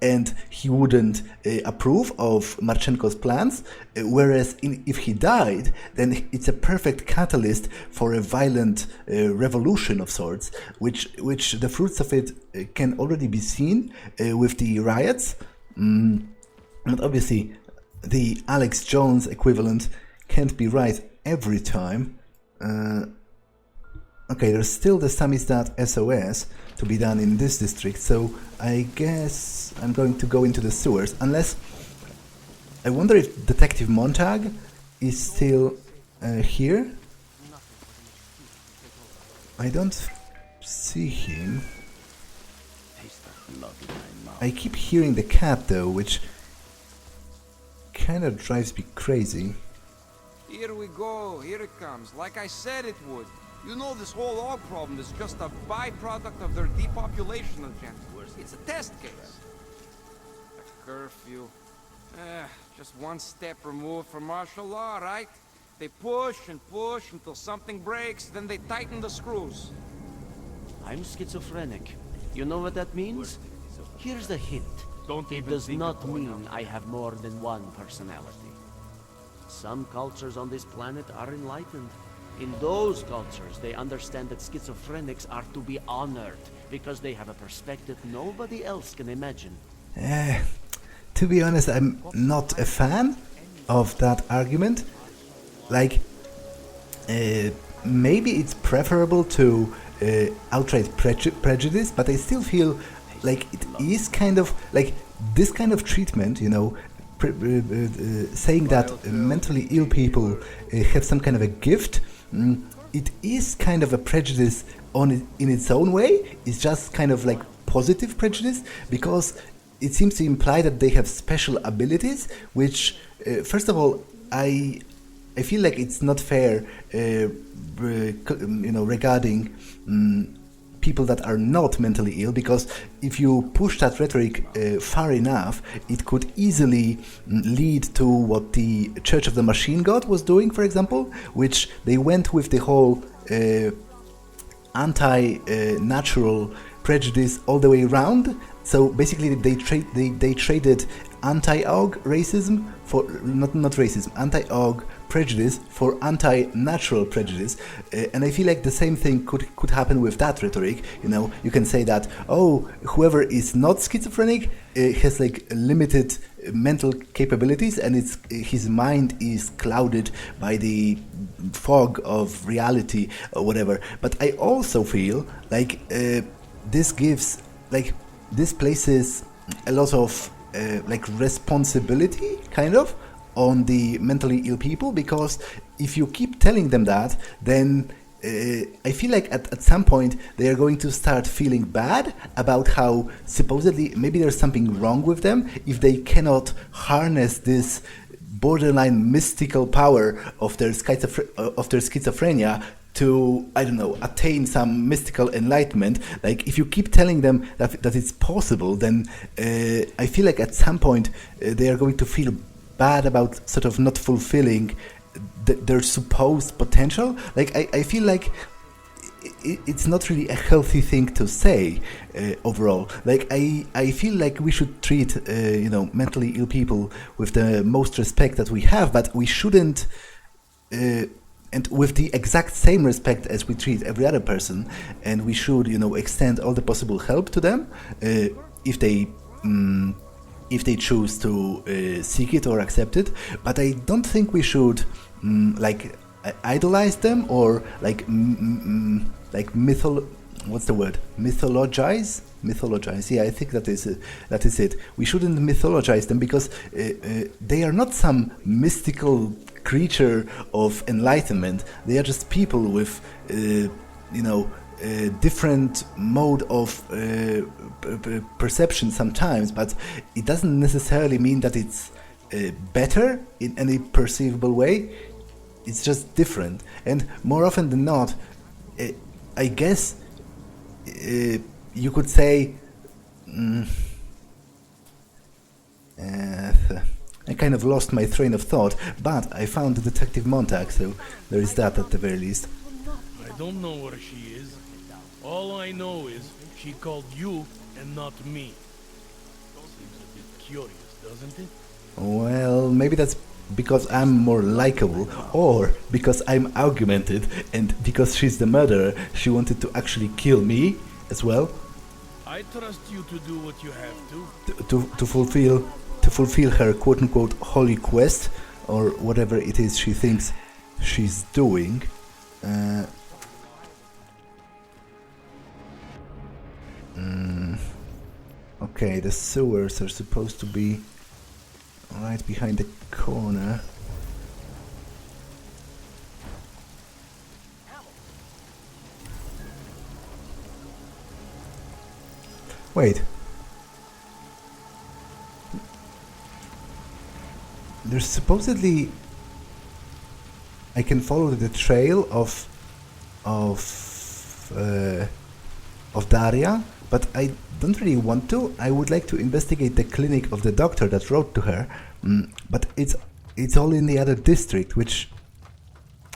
and he wouldn't approve of Marchenko's plans, whereas if he died, then it's a perfect catalyst for a violent revolution of sorts, which the fruits of it can already be seen with the riots. But obviously, the Alex Jones equivalent can't be right every time. Okay, there's still the Samizdat SOS to be done in this district, so I guess I'm going to go into the sewers, unless... I wonder if Detective Montag is still here? I don't see him. I keep hearing the cat though, which kinda drives me crazy. Here we go, here it comes, like I said it would. You know this whole aug problem is just a byproduct of their depopulation agenda. It's a test case. A curfew. Just one step removed from martial law, right? They push and push until something breaks, then they tighten the screws. I'm schizophrenic. You know what that means? Here's the hint. It does not mean I have more than one personality. Some cultures on this planet are enlightened. In those cultures, they understand that schizophrenics are to be honored because they have a perspective nobody else can imagine. To be honest, I'm not a fan of that argument. Like, maybe it's preferable to outright prejudice, but I still feel like it is kind of like this kind of treatment, you know, saying that mentally ill people have some kind of a gift. It is kind of a prejudice in its own way. It's just kind of like positive prejudice, because it seems to imply that they have special abilities, which, first of all, I feel like it's not fair, you know, regarding people that are not mentally ill, because if you push that rhetoric far enough, it could easily lead to what the Church of the Machine God was doing, for example, which they went with the whole anti-natural prejudice all the way around. So basically they traded anti-aug racism for not racism, anti-aug prejudice for anti-natural prejudice, and I feel like the same thing could happen with that rhetoric. You know, you can say that, oh, whoever is not schizophrenic has like limited mental capabilities, and his mind is clouded by the fog of reality or whatever. But I also feel like this places a lot of like responsibility, kind of, on the mentally ill people, because if you keep telling them that, then I feel like at some point they are going to start feeling bad about how supposedly maybe there's something wrong with them if they cannot harness this borderline mystical power of their schizophrenia to, I don't know, attain some mystical enlightenment. Like, if you keep telling them that it's possible, then I feel like at some point they are going to feel bad about sort of not fulfilling their supposed potential. Like, I feel like it's not really a healthy thing to say overall. Like, I feel like we should treat you know, mentally ill people with the most respect that we have, but we shouldn't and with the exact same respect as we treat every other person, and we should, you know, extend all the possible help to them if they choose to seek it or accept it. But I don't think we should like idolize them or like what's the word? Mythologize? Mythologize. Yeah, I think that is it. We shouldn't mythologize them, because they are not some mystical creature of enlightenment. They are just people with, you know, different mode of perception sometimes, but it doesn't necessarily mean that it's better in any perceivable way. It's just different, and more often than not, I guess you could say I kind of lost my train of thought, but I found Detective Montag, so there is that at the very least. I don't know where she is. All I know is she called you and not me. Seems curious, doesn't it? Well, maybe that's because I'm more likable, or because I'm augmented, and because she's the murderer, she wanted to actually kill me as well. I trust you to do what you have to fulfill her quote-unquote holy quest, or whatever it is she thinks she's doing. Okay, the sewers are supposed to be right behind the corner. Wait. There's supposedly I can follow the trail of Daria, but I don't really want to. I would like to investigate the clinic of the doctor that wrote to her, but it's all in the other district, which...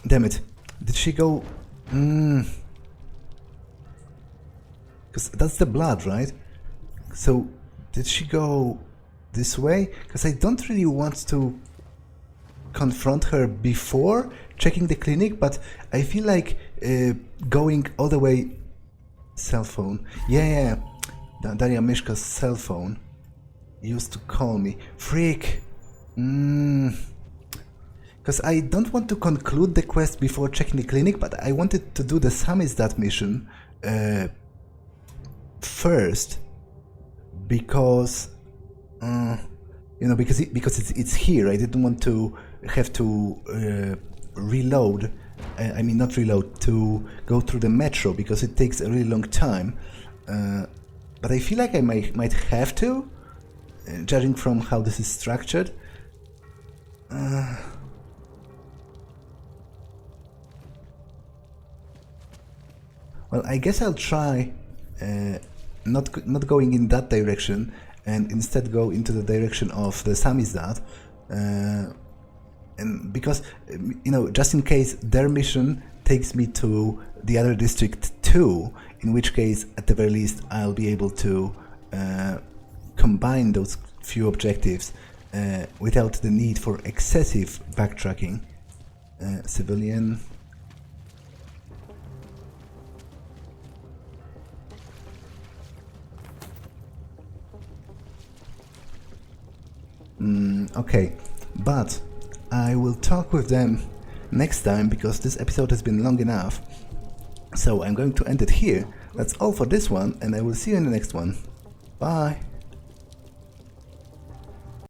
Damn it. Did she go... Because that's the blood, right? So, did she go this way? Because I don't really want to confront her before checking the clinic, but I feel like going all the way... Cell phone. Yeah. Daria Myska's cell phone used to call me. Freak. Because I don't want to conclude the quest before checking the clinic, but I wanted to do the Samizdat mission first, because because it's here. I didn't want to have to reload. I mean, not reload, to go through the metro, because it takes a really long time. But I feel like I might have to, judging from how this is structured. Well, I guess I'll try not going in that direction, and instead go into the direction of the Samizdat. And because, just in case their mission takes me to the other district too, in which case, at the very least, I'll be able to combine those few objectives without the need for excessive backtracking. Civilian. Okay, but I will talk with them next time, because this episode has been long enough. So I'm going to end it here. That's all for this one, and I will see you in the next one. Bye!